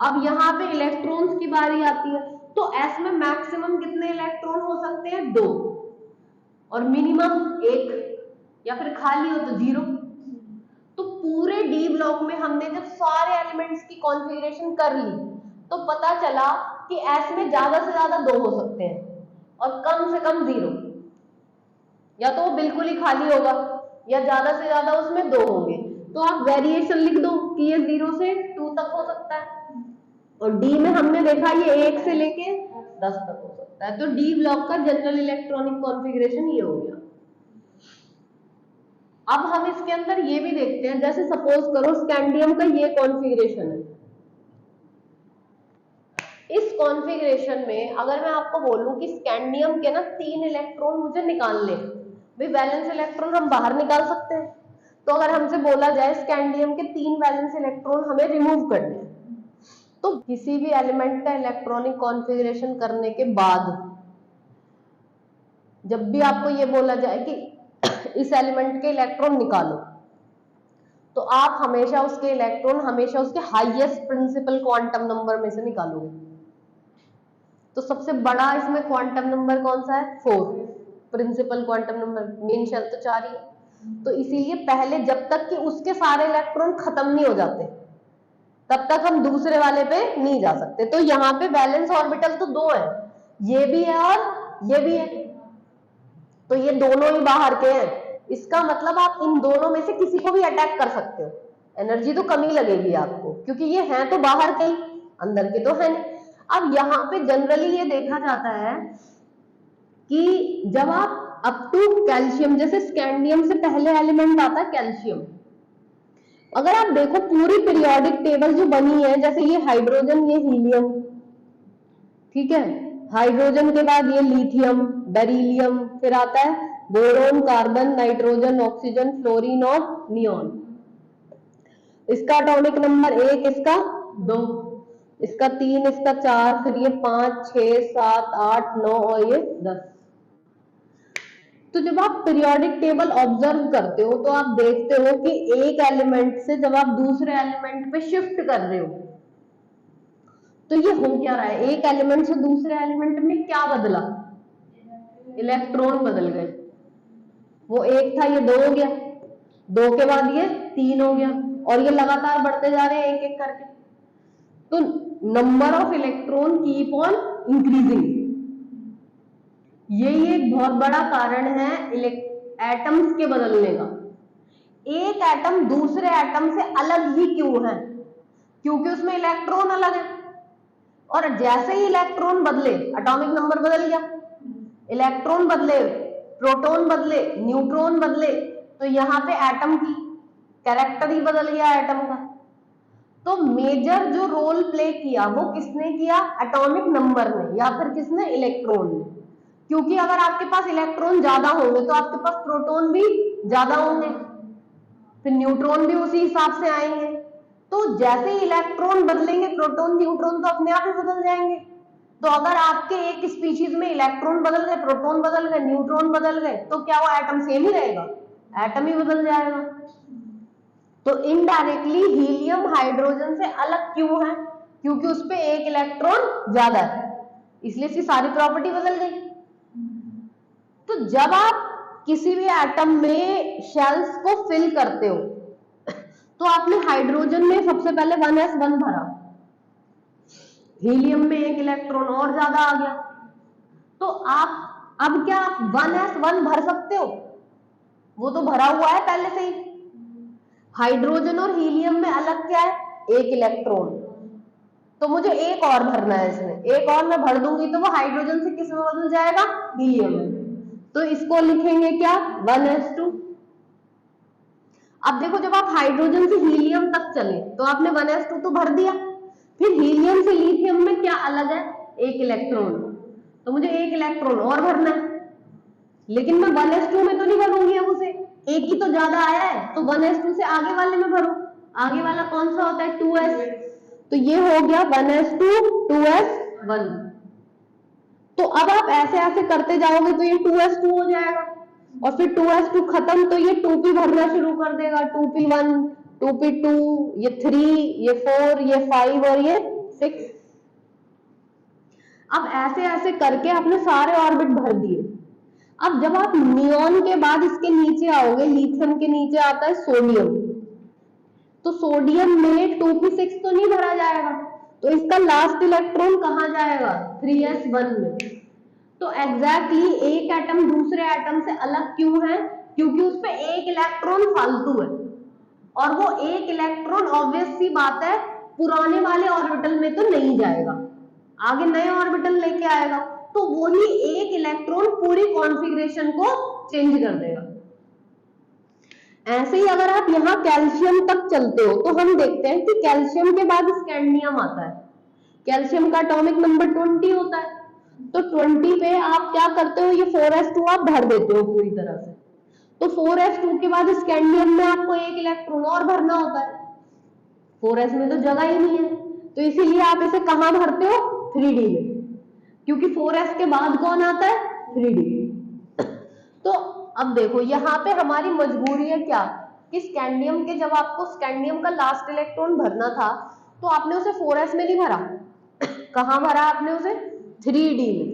अब यहाँ पे इलेक्ट्रॉन्स की बारी आती है। तो s में मैक्सिमम कितने इलेक्ट्रॉन हो सकते हैं? 2, और मिनिमम 1, या फिर खाली हो तो 0। तो पूरे डी ब्लॉक में हमने जब सारे एलिमेंट्स की कॉन्फ़िगरेशन कर ली तो पता चला कि S में ज्यादा से ज्यादा 2 हो सकते हैं और कम से कम 0, या तो वो बिल्कुल ही खाली होगा या ज्यादा से ज्यादा उसमें 2 होंगे। तो आप वेरिएशन लिख दो कि ये 0 से 2 तक हो सकता है, और डी में हमने देखा ये 1 से लेके 10 तक हो सकता है। तो डी ब्लॉक का जनरल इलेक्ट्रॉनिक कॉन्फ़िगरेशन ये हो गया। अब हम इसके अंदर ये भी देखते हैं, जैसे सपोज करो स्कैंडियम का ये कॉन्फ़िगरेशन है। इस कॉन्फ़िगरेशन में अगर मैं आपको बोलूं कि स्कैंडियम के ना 3 इलेक्ट्रॉन मुझे निकालने, भाई वैलेंस इलेक्ट्रॉन हम बाहर निकाल सकते हैं, तो अगर हमसे बोला जाए स्कैंडियम के 3 वैलेंस इलेक्ट्रॉन हमें रिमूव करने हैं, तो किसी भी एलिमेंट का इलेक्ट्रॉनिक कॉन्फ़िगरेशन करने के बाद जब भी आपको ये बोला जाए कि इस एलिमेंट के इलेक्ट्रॉन निकालो, तो आप हमेशा उसके इलेक्ट्रॉन हमेशा उसके हाईएस्ट प्रिंसिपल क्वांटम नंबर में से निकालोगे। तो सबसे बड़ा इसमें क्वांटम नंबर कौन सा है? 4 principal quantum number, main shell तो 4 ही है। तो इसीलिए पहले जब तक कि उसके सारे इलेक्ट्रॉन खत्म नहीं हो जाते तब तक हम दूसरे वाले पे नहीं जा सकते। तो यहाँ पे वैलेंस ऑर्बिटल तो 2 है, ये भी है और ये भी है, तो ये दोनों ही बाहर के हैं। इसका मतलब आप इन दोनों में से किसी को भी अटैक कर सकते हो, एनर्जी तो कम ही लगेगी आपको, क्योंकि ये हैं तो बाहर के ही, अंदर के तो है नहीं। अब यहाँ पे जनरली ये देखा जाता है कि जब आप अप टू कैल्शियम, जैसे स्कैंडियम से पहले एलिमेंट आता है कैल्शियम, अगर आप देखो पूरी पीरियोडिक टेबल जो बनी है, जैसे ये हाइड्रोजन, ये हीलियम, ठीक है, हाइड्रोजन के बाद ये लिथियम, बेरिलियम, फिर आता है boron, carbon, nitrogen, oxygen, fluorine और नियॉन। इसका एटॉमिक नंबर 1, इसका 2, इसका 3, इसका 4, फिर ये 5, 6, 7, 8, 9 और ये 10। तो जब आप पीरियोडिक टेबल ऑब्जर्व करते हो तो आप देखते हो कि एक एलिमेंट से जब आप दूसरे एलिमेंट पे शिफ्ट कर रहे हो तो ये हो क्या रहा है, एक एलिमेंट से दूसरे एलिमेंट में क्या बदला? इलेक्ट्रॉन बदल गए। वो 1 था, ये 2 हो गया, 2 के बाद ये 3 हो गया, और ये लगातार बढ़ते जा रहे हैं एक एक करके। तो number of electron keep on increasing. यही एक बहुत बड़ा कारण है एटम्स के बदलने का। एक एटम दूसरे एटम से अलग ही क्यों है? क्योंकि उसमें इलेक्ट्रॉन अलग है, और जैसे ही इलेक्ट्रॉन बदले एटॉमिक नंबर बदल गया। इलेक्ट्रॉन बदले, प्रोटॉन बदले, न्यूट्रॉन बदले, तो यहाँ पे एटम की कैरेक्टर ही बदल गया एटम का। तो मेजर जो रोल प्ले किया वो किसने किया? एटॉमिक नंबर ने, या फिर किसने? इलेक्ट्रॉन ने। क्योंकि अगर आपके पास इलेक्ट्रॉन ज्यादा होंगे तो आपके पास प्रोटॉन भी ज्यादा होंगे, फिर न्यूट्रॉन भी उसी हिसाब से आएंगे। तो जैसे ही इलेक्ट्रॉन बदलेंगे प्रोटॉन न्यूट्रॉन तो अपने आप ही बदल जाएंगे। तो अगर आपके एक स्पीशीज में इलेक्ट्रॉन बदल गए, प्रोटॉन बदल गए, न्यूट्रॉन बदल गए, तो क्या वो एटम सेम ही रहेगा? एटम ही बदल जाएगा। तो इनडायरेक्टली हीलियम हाइड्रोजन से अलग क्यों है? क्योंकि उस पे एक इलेक्ट्रॉन ज्यादा है, इसलिए इसकी सारी प्रॉपर्टी बदल गई। तो जब आप किसी भी एटम में शेल्स को फिल करते हो तो आपने हाइड्रोजन में सबसे पहले 1s1 भरा, हीलियम में एक इलेक्ट्रॉन और ज्यादा आ गया, तो आप अब क्या आप 1s1 भर सकते हो? वो तो भरा हुआ है पहले से ही। हाइड्रोजन और हीलियम में अलग क्या है? एक इलेक्ट्रॉन। तो मुझे एक और भरना है, इसमें एक और मैं भर दूंगी तो वो हाइड्रोजन से किस में बदल जाएगा? हीलियम में। तो इसको लिखेंगे क्या? 1s2। अब देखो जब आप हाइड्रोजन से हीलियम तक चले तो आपने 1s2 तो भर दिया, फिर हीलियम से लिथियम में क्या अलग है, एक इलेक्ट्रॉन, तो मुझे एक इलेक्ट्रॉन और भरना है, लेकिन मैं 1s2 में तो नहीं भरूंगी, अब उसे एक ही तो ज्यादा आया है, तो 1s2 से आगे वाले में भरो, आगे वाला कौन सा होता है 2s, तो ये हो गया 1s2 2s1। तो अब आप ऐसे ऐसे करते जाओगे तो ये 2s2 हो जाएगा, और फिर 2s2 खत्म तो ये 2p भरना शुरू कर देगा, 2p1 2p2 ये 3 ये 4 ये 5 और ये 6। अब ऐसे ऐसे करके आपने सारे ऑर्बिट भर दिए। अब जब आप नियॉन के बाद इसके नीचे आओगे, लिथियम के नीचे आता है सोडियम, तो सोडियम में 2p6 तो नहीं भरा जाएगा, तो इसका लास्ट इलेक्ट्रॉन कहाँ जाएगा 3s1 में। तो एग्जैक्टली एक एटम दूसरे एटम से अलग क्यों है, क्योंकि उस पे एक इलेक्ट्रॉन फालतू है, और वो एक इलेक्ट्रॉन ऑब्वियस सी बात है पुराने वाले ऑर्बिटल में तो नहीं जाएगा, आगे नए ऑर्बिटल लेके आएगा, तो वही एक इलेक्ट्रॉन पूरी कॉन्फ़िगरेशन को चेंज कर देगा। ऐसे ही अगर आप यहाँ कैल्शियम तक चलते हो तो हम देखते हैं कि कैल्शियम के बाद स्कैंडियम आता है, कैल्शियम का एटॉमिक नंबर 20 होता है, तो 20 पे आप क्या करते हो, ये 4s2 आप भर देते हो पूरी तरह से, तो 4s2 के बाद स्कैंडियम में आपको एक इलेक्ट्रॉन और भरना होता है, 4s में तो जगह ही नहीं है, तो इसीलिए आप इसे कहां भरते हो 3d में, क्योंकि 4s के बाद कौन आता है 3d। तो अब देखो यहाँ पे हमारी मजबूरी है क्या, कि स्कैंडियम के जब आपको स्कैंडियम का लास्ट इलेक्ट्रॉन भरना था तो आपने उसे 4s में नहीं भरा, कहां भरा आपने उसे 3d में,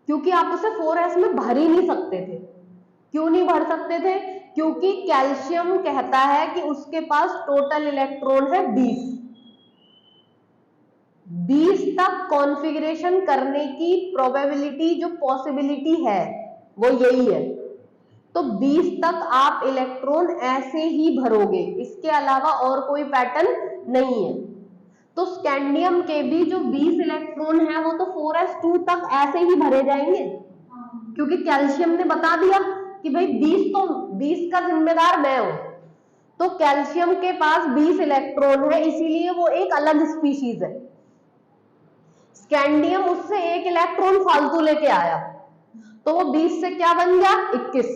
क्योंकि आप उसे 4s में भर ही नहीं सकते थे। क्यों नहीं भर सकते थे, क्योंकि कैल्शियम कहता है कि उसके पास टोटल इलेक्ट्रॉन है 20 तक कॉन्फ़िगरेशन करने की प्रोबेबिलिटी जो पॉसिबिलिटी है वो यही है, तो 20 तक आप इलेक्ट्रॉन ऐसे ही भरोगे, इसके अलावा और कोई पैटर्न नहीं है। तो स्कैंडियम के भी जो 20 इलेक्ट्रॉन है वो तो 4s2 तक ऐसे ही भरे जाएंगे, क्योंकि कैल्शियम ने बता दिया कि भाई 20 का जिम्मेदार मैं हूं, तो कैल्शियम के पास 20 इलेक्ट्रॉन है, इसीलिए वो एक अलग स्पीशीज है। स्कैंडियम उससे एक इलेक्ट्रॉन फालतू लेके आया, तो वो 20 से क्या बन गया 21,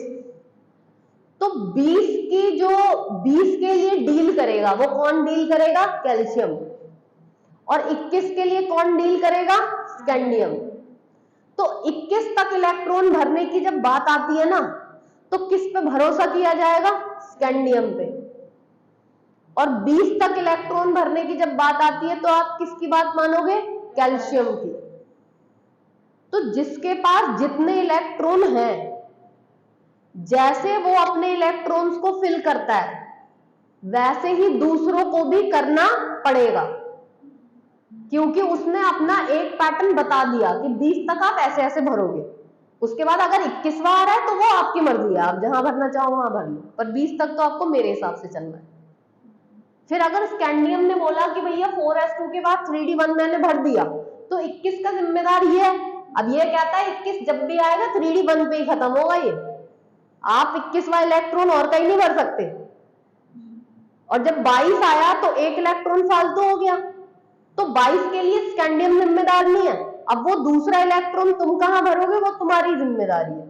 तो 20 के लिए डील करेगा वो कौन डील करेगा कैल्शियम, और 21 के लिए कौन डील करेगा स्कैंडियम। तो 21 तक इलेक्ट्रॉन भरने की जब बात आती है ना, तो किस पे भरोसा किया जाएगा स्कैंडियम पे, और 20 तक इलेक्ट्रॉन भरने की जब बात आती है तो आप किसकी बात मानोगे कैल्शियम की। तो जिसके पास जितने इलेक्ट्रॉन हैं, जैसे वो अपने इलेक्ट्रॉन्स को फिल करता है वैसे ही दूसरों को भी करना पड़ेगा, क्योंकि उसने अपना एक पैटर्न बता दिया कि 20 तक आप ऐसे ऐसे भरोगे, उसके बाद अगर 21वां आ रहा है तो वो आपकी मर्जी है, आप जहां भरना चाहो वहां भर लो, पर 20 तक तो आपको मेरे हिसाब से चलना है। फिर अगर स्कैंडियम ने बोला कि भैया 4s2 के बाद 3d1 मैंने भर दिया, तो 21 का जिम्मेदार ये है। अब ये कहता है 21 जब भी आएगा 3d1 पे ही खत्म होगा ये, आप 21वां इलेक्ट्रॉन और कहीं नहीं भर सकते, और जब 22 आया तो एक इलेक्ट्रॉन फालतू हो गया, तो 22 के लिए स्कैंडियम जिम्मेदार नहीं है, अब वो दूसरा इलेक्ट्रॉन तुम कहां भरोगे वो तुम्हारी जिम्मेदारी है।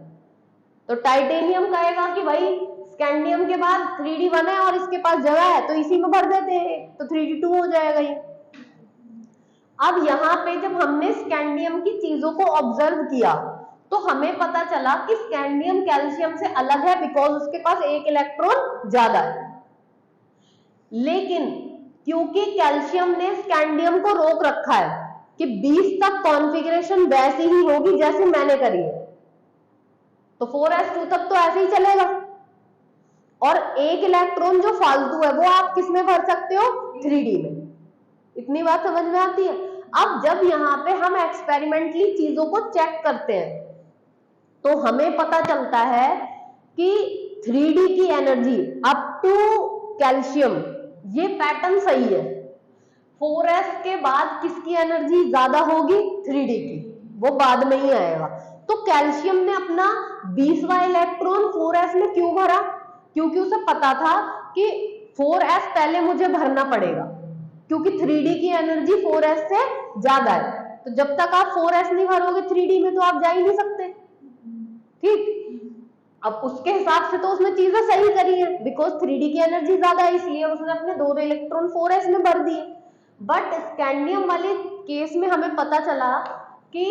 तो टाइटेनियम कहेगा कि भाई स्कैंडियम के बाद 3d1 है और इसके पास जगह है तो इसी में भर देते हैं, तो 3d2 हो जाएगा ये। अब यहाँ पे जब हमने स्कैंडियम की चीजों को ऑब्जर्व किया तो हमें पता चला कि स्कैंडियम कैल्शियम से अलग है, बिकॉज उसके पास एक इलेक्ट्रॉन ज्यादा है। लेकिन क्योंकि कैल्शियम ने स्कैंडियम को रोक रखा है कि 20 तक कॉन्फ़िगरेशन वैसी ही होगी जैसी मैंने करी है, तो 4s2 तक तो ऐसे ही चलेगा, और एक इलेक्ट्रॉन जो फालतू है वो आप किस में भर सकते हो 3d में। इतनी बात समझ में आती है। अब जब यहाँ पे हम एक्सपेरिमेंटली चीजों को चेक करते हैं तो हमें पता चलता है कि 3d की एनर्जी अप टू कैल्शियम ये पैटर्न सही है, 4s के बाद किसकी एनर्जी ज्यादा होगी 3d की, वो बाद में ही आएगा। तो कैल्शियम ने अपना 20वां इलेक्ट्रॉन 4s में क्यों भरा, क्योंकि उसे पता था कि 4s पहले मुझे भरना पड़ेगा, क्योंकि 3D की एनर्जी 4s से ज्यादा है। तो जब तक आप 4s नहीं भरोगे 3D में तो आप जा ही नहीं सकते। ठीक, अब उसके हिसाब से तो उसने चीजें सही करी है, बिकॉज 3D की एनर्जी ज्यादा है, इसलिए उसने अपने 2 इलेक्ट्रॉन 4s में भर दिए। बट स्कैंडियम वाले केस में हमें पता चला कि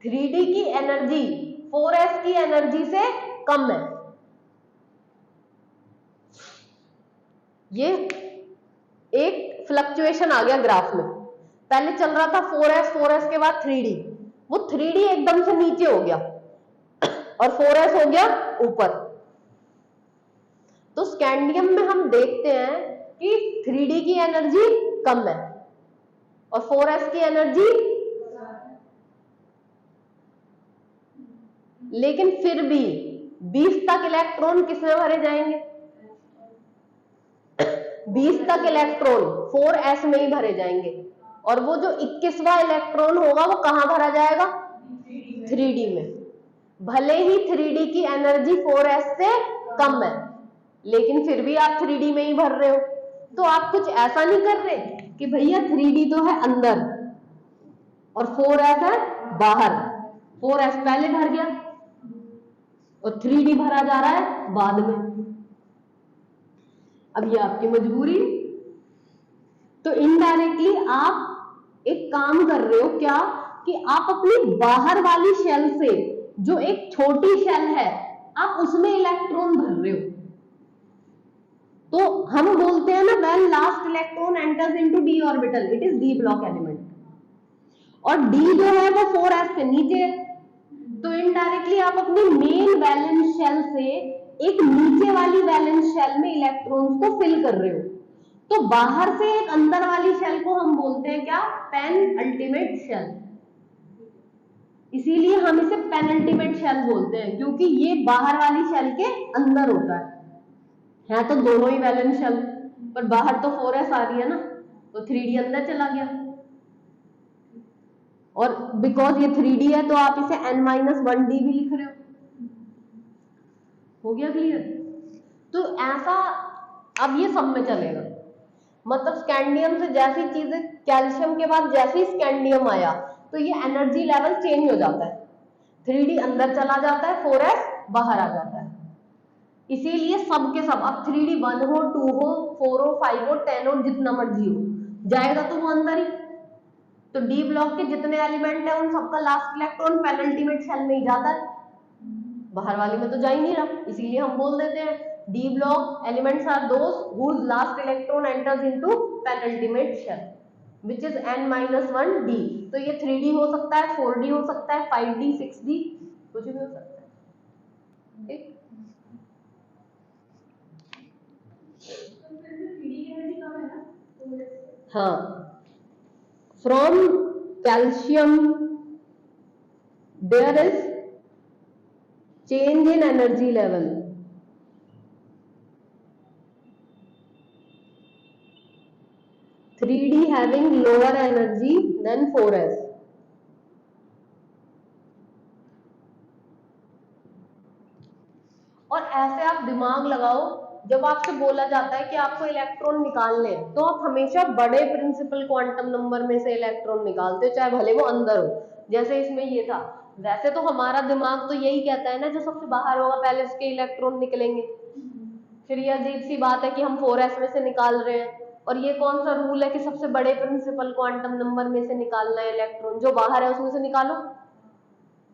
3D की एनर्जी 4s की एनर्जी से कम है। ये एक फ्लक्चुएशन आ गया ग्राफ में, पहले चल रहा था 4s के बाद 3D, वो 3D एकदम से नीचे हो गया और 4s हो गया ऊपर। तो स्कैंडियम में हम देखते हैं कि 3D की एनर्जी कम है और 4s की एनर्जी, लेकिन फिर भी 20 तक इलेक्ट्रॉन किसमें भरे जाएंगे? 20 तक इलेक्ट्रॉन 4s में ही भरे जाएंगे, और वो जो 21वां इलेक्ट्रॉन होगा वो कहां भरा जाएगा? 3D में। भले ही 3D की एनर्जी 4s से कम है, लेकिन फिर भी आप 3D में ही भर रहे हो। तो आप कुछ ऐसा नहीं कर रहे कि भैया 3D तो है अंदर और 4s है बाहर, 4s पहले भर गया और 3D भरा जा रहा है बाद में। अब ये आपकी मजबूरी। तो इनडायरेक्टली आप एक काम कर रहे हो क्या, कि आप अपनी बाहर वाली शेल से, जो एक छोटी शेल है, आप उसमें इलेक्ट्रॉन भर रहे हो। तो हम बोलते हैं ना, when last electron enters into d orbital it is d block element, और d जो है वो 4s से नीचे है। तो इनडायरेक्टली आप अपनी मेन वैलेंस शेल से एक नीचे वाली वैलेंस शेल में इलेक्ट्रॉन्स को फिल कर रहे हो। तो बाहर से एक अंदर वाली शेल को हम बोलते हैं क्या? Penultimate shell. इसीलिए हम इसे पेनल्टीमेट शेल बोलते हैं, क्योंकि ये बाहर वाली शेल के अंदर होता है तो दोनों ही वैलेंस शेल, पर बाहर तो 4s आ रही है ना, तो 3D अंदर चला गया। और बिकॉज ये 3D है तो आप इसे n-1d भी लिख रहे हो गया क्लियर? तो ऐसा अब ये सब में चलेगा, मतलब स्कैंडियम से जैसी चीजें, कैल्शियम के बाद जैसे ही स्कैंडियम आया तो ये एनर्जी लेवल चेंज हो जाता है, 3D अंदर चला जाता है, 4s बाहर आ जाता है। इसीलिए सब के सब, अब 3D 1 हो, 2 हो, 4 हो, 5 हो, 10 हो, जितना मर्जी हो, जाएगा तो वो अंदर ही। तो डी ब्लॉक के जितने एलिमेंट है उन सबका लास्ट इलेक्ट्रॉन पेनल्टीमेट शेल में ही जाता है, बाहर वाले में तो जा ही नहीं रहा। इसीलिए हम बोल देते हैं D block elements are those whose last electron enters into penultimate shell which is n-1d। तो ये 3D हो सकता है, 4D हो सकता है, 5D, 6D, कुछ भी हो सकता है। ठीक, हाँ, from calcium there is change in energy level, three D having lower energy than 4s। और ऐसे आप दिमाग लगाओ, जब आपसे बोला जाता है कि आपको इलेक्ट्रॉन निकालने हैं तो आप हमेशा बड़े प्रिंसिपल क्वांटम नंबर में से इलेक्ट्रॉन निकालते हो, चाहे भले वो अंदर हो। जैसे इसमें ये था, वैसे तो हमारा दिमाग तो यही कहता है ना, जो सबसे बाहर होगा पहले उसके इलेक्ट्रॉन निकलेंगे। फिर ये अजीब सी बात है कि हम 4s में से निकाल रहे हैं, और ये कौन सा रूल है कि सबसे बड़े प्रिंसिपल क्वांटम नंबर में से निकालना है इलेक्ट्रॉन, जो बाहर है उसमें से निकालो।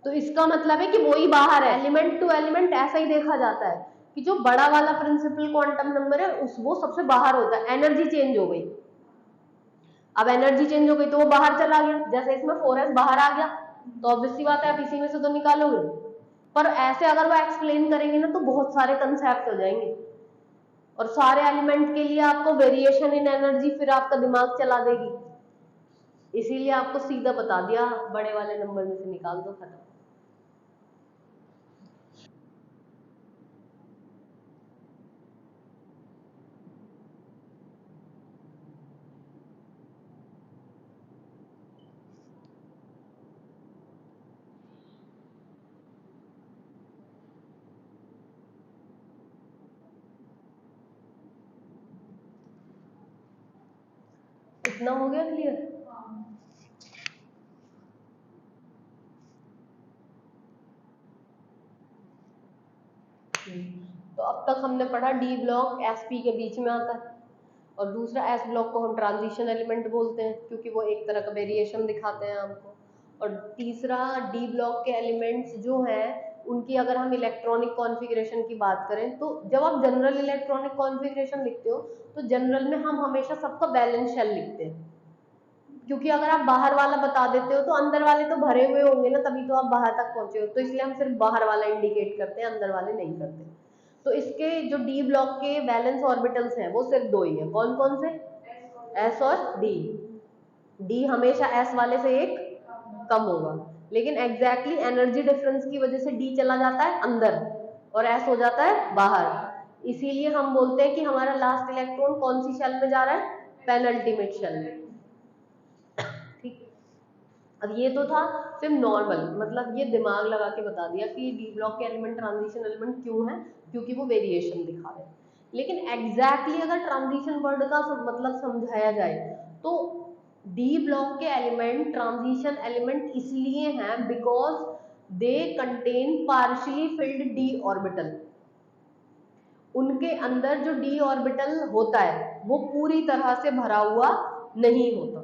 तो इसका मतलब है कि वो ही बाहर है। एलिमेंट टू एलिमेंट ऐसा ही देखा जाता है कि जो बड़ा वाला प्रिंसिपल क्वांटम नंबर है वो सबसे बाहर होता है। एनर्जी चेंज हो गई, अब एनर्जी चेंज हो गई तो वो बाहर चला गया, जैसे इसमें 4s बाहर आ गया, तो ऑब्वियस सी बात है आप इसी में से तो निकालोगे। पर ऐसे अगर वो एक्सप्लेन करेंगे ना तो बहुत सारे कंसेप्ट हो जाएंगे, और सारे एलिमेंट के लिए आपको वेरिएशन इन एनर्जी फिर आपका दिमाग चला देगी। इसीलिए आपको सीधा बता दिया बड़े वाले नंबर में से निकाल दो, खत्म। इतना हो गया क्लियर? तो अब तक हमने पढ़ा डी ब्लॉक एस पी के बीच में आता है, और दूसरा एस ब्लॉक को हम ट्रांजिशन एलिमेंट बोलते हैं क्योंकि वो एक तरह का वेरिएशन दिखाते हैं हमको। और तीसरा डी ब्लॉक के एलिमेंट्स जो हैं उनकी अगर हम इलेक्ट्रॉनिक कॉन्फ़िगरेशन की बात करें तो जब आप जनरल इलेक्ट्रॉनिक कॉन्फ़िगरेशन लिखते हो तो जनरल में हम हमेशा सबका बैलेंस शेल लिखते हैं, क्योंकि अगर आप बाहर वाला बता देते हो तो अंदर वाले तो भरे हुए होंगे ना, तभी तो आप बाहर तक पहुंचे हो, तो इसलिए हम सिर्फ बाहर वाला इंडिकेट करते हैं, अंदर वाले नहीं करते। तो इसके जो डी ब्लॉक के वैलेंस ऑर्बिटल्स हैं वो सिर्फ दो ही है, कौन कौन से? एस और डी। डी हमेशा एस वाले से एक कम होगा, लेकिन एग्जैक्टली एनर्जी डिफरेंस की वजह से डी चला जाता है अंदर और एस हो जाता है बाहर, इसीलिए हम बोलते हैं कि हमारा लास्ट इलेक्ट्रॉन कौन सी शेल में जा रहा है? पेनल्टीमेट शेल में। ठीक, अब ये तो था सिर्फ नॉर्मल, मतलब ये दिमाग लगा के बता दिया कि डी ब्लॉक के एलिमेंट ट्रांजिशन एलिमेंट क्यों है, क्योंकि वो वेरिएशन दिखा रहे हैं। लेकिन एग्जैक्टली अगर ट्रांजिशन वर्ड का मतलब समझाया जाए तो डी ब्लॉक के एलिमेंट ट्रांजिशन एलिमेंट इसलिए हैं because they contain partially field D orbital. उनके अंदर जो डी ऑर्बिटल होता है वो पूरी तरह से भरा हुआ नहीं होता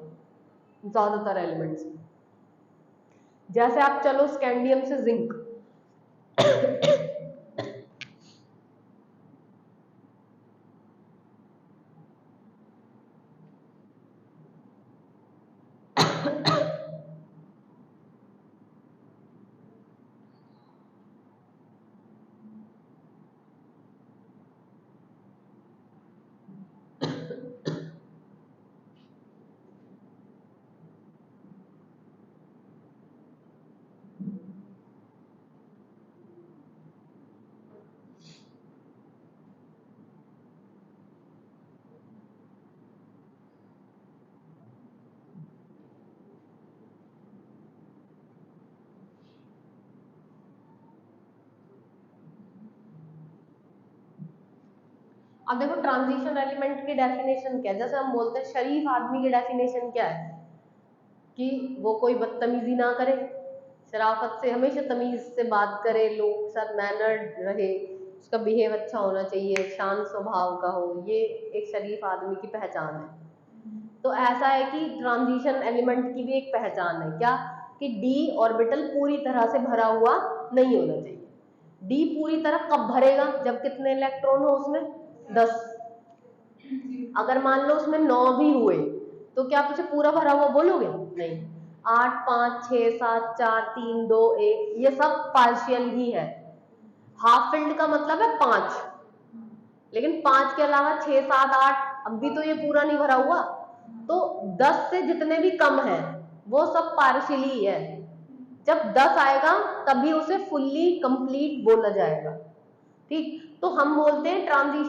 ज्यादातर एलिमेंट्स में। जैसे आप चलो स्कैंडियम से जिंक, अब देखो ट्रांजिशन एलिमेंट की डेफिनेशन क्या है। जैसे हम बोलते हैं शरीफ आदमी की डेफिनेशन क्या है कि वो कोई बदतमीजी ना करे, शराफत से हमेशा तमीज से बात करे, लोग के साथ मैनर्ड रहे, उसका बिहेव अच्छा होना चाहिए, शांत स्वभाव का हो, ये एक शरीफ आदमी की पहचान है। तो ऐसा है कि ट्रांजिशन एलिमेंट की भी एक पहचान है क्या, कि डी ऑर्बिटल पूरी तरह से भरा हुआ नहीं होना चाहिए। डी पूरी तरह कब भरेगा? जब कितने इलेक्ट्रॉन हो उसमें? 10। अगर मान लो उसमें 9 भी हुए तो क्या आप उसे पूरा भरा हुआ बोलोगे? नहीं। 8, 5, 6, 7, 4, 3, 2, 1 ये सब पार्शियल ही है। हाफ फिल्ड का मतलब है 5, लेकिन 5 के अलावा 6, 7, 8 अब भी तो ये पूरा नहीं भरा हुआ, तो 10 से जितने भी कम है वो सब पार्शियली है। जब 10 आएगा तभी उसे फुल्ली कंप्लीट बोला जाएगा। ठीक, तो हम बोलते हैं ट्रांजिशन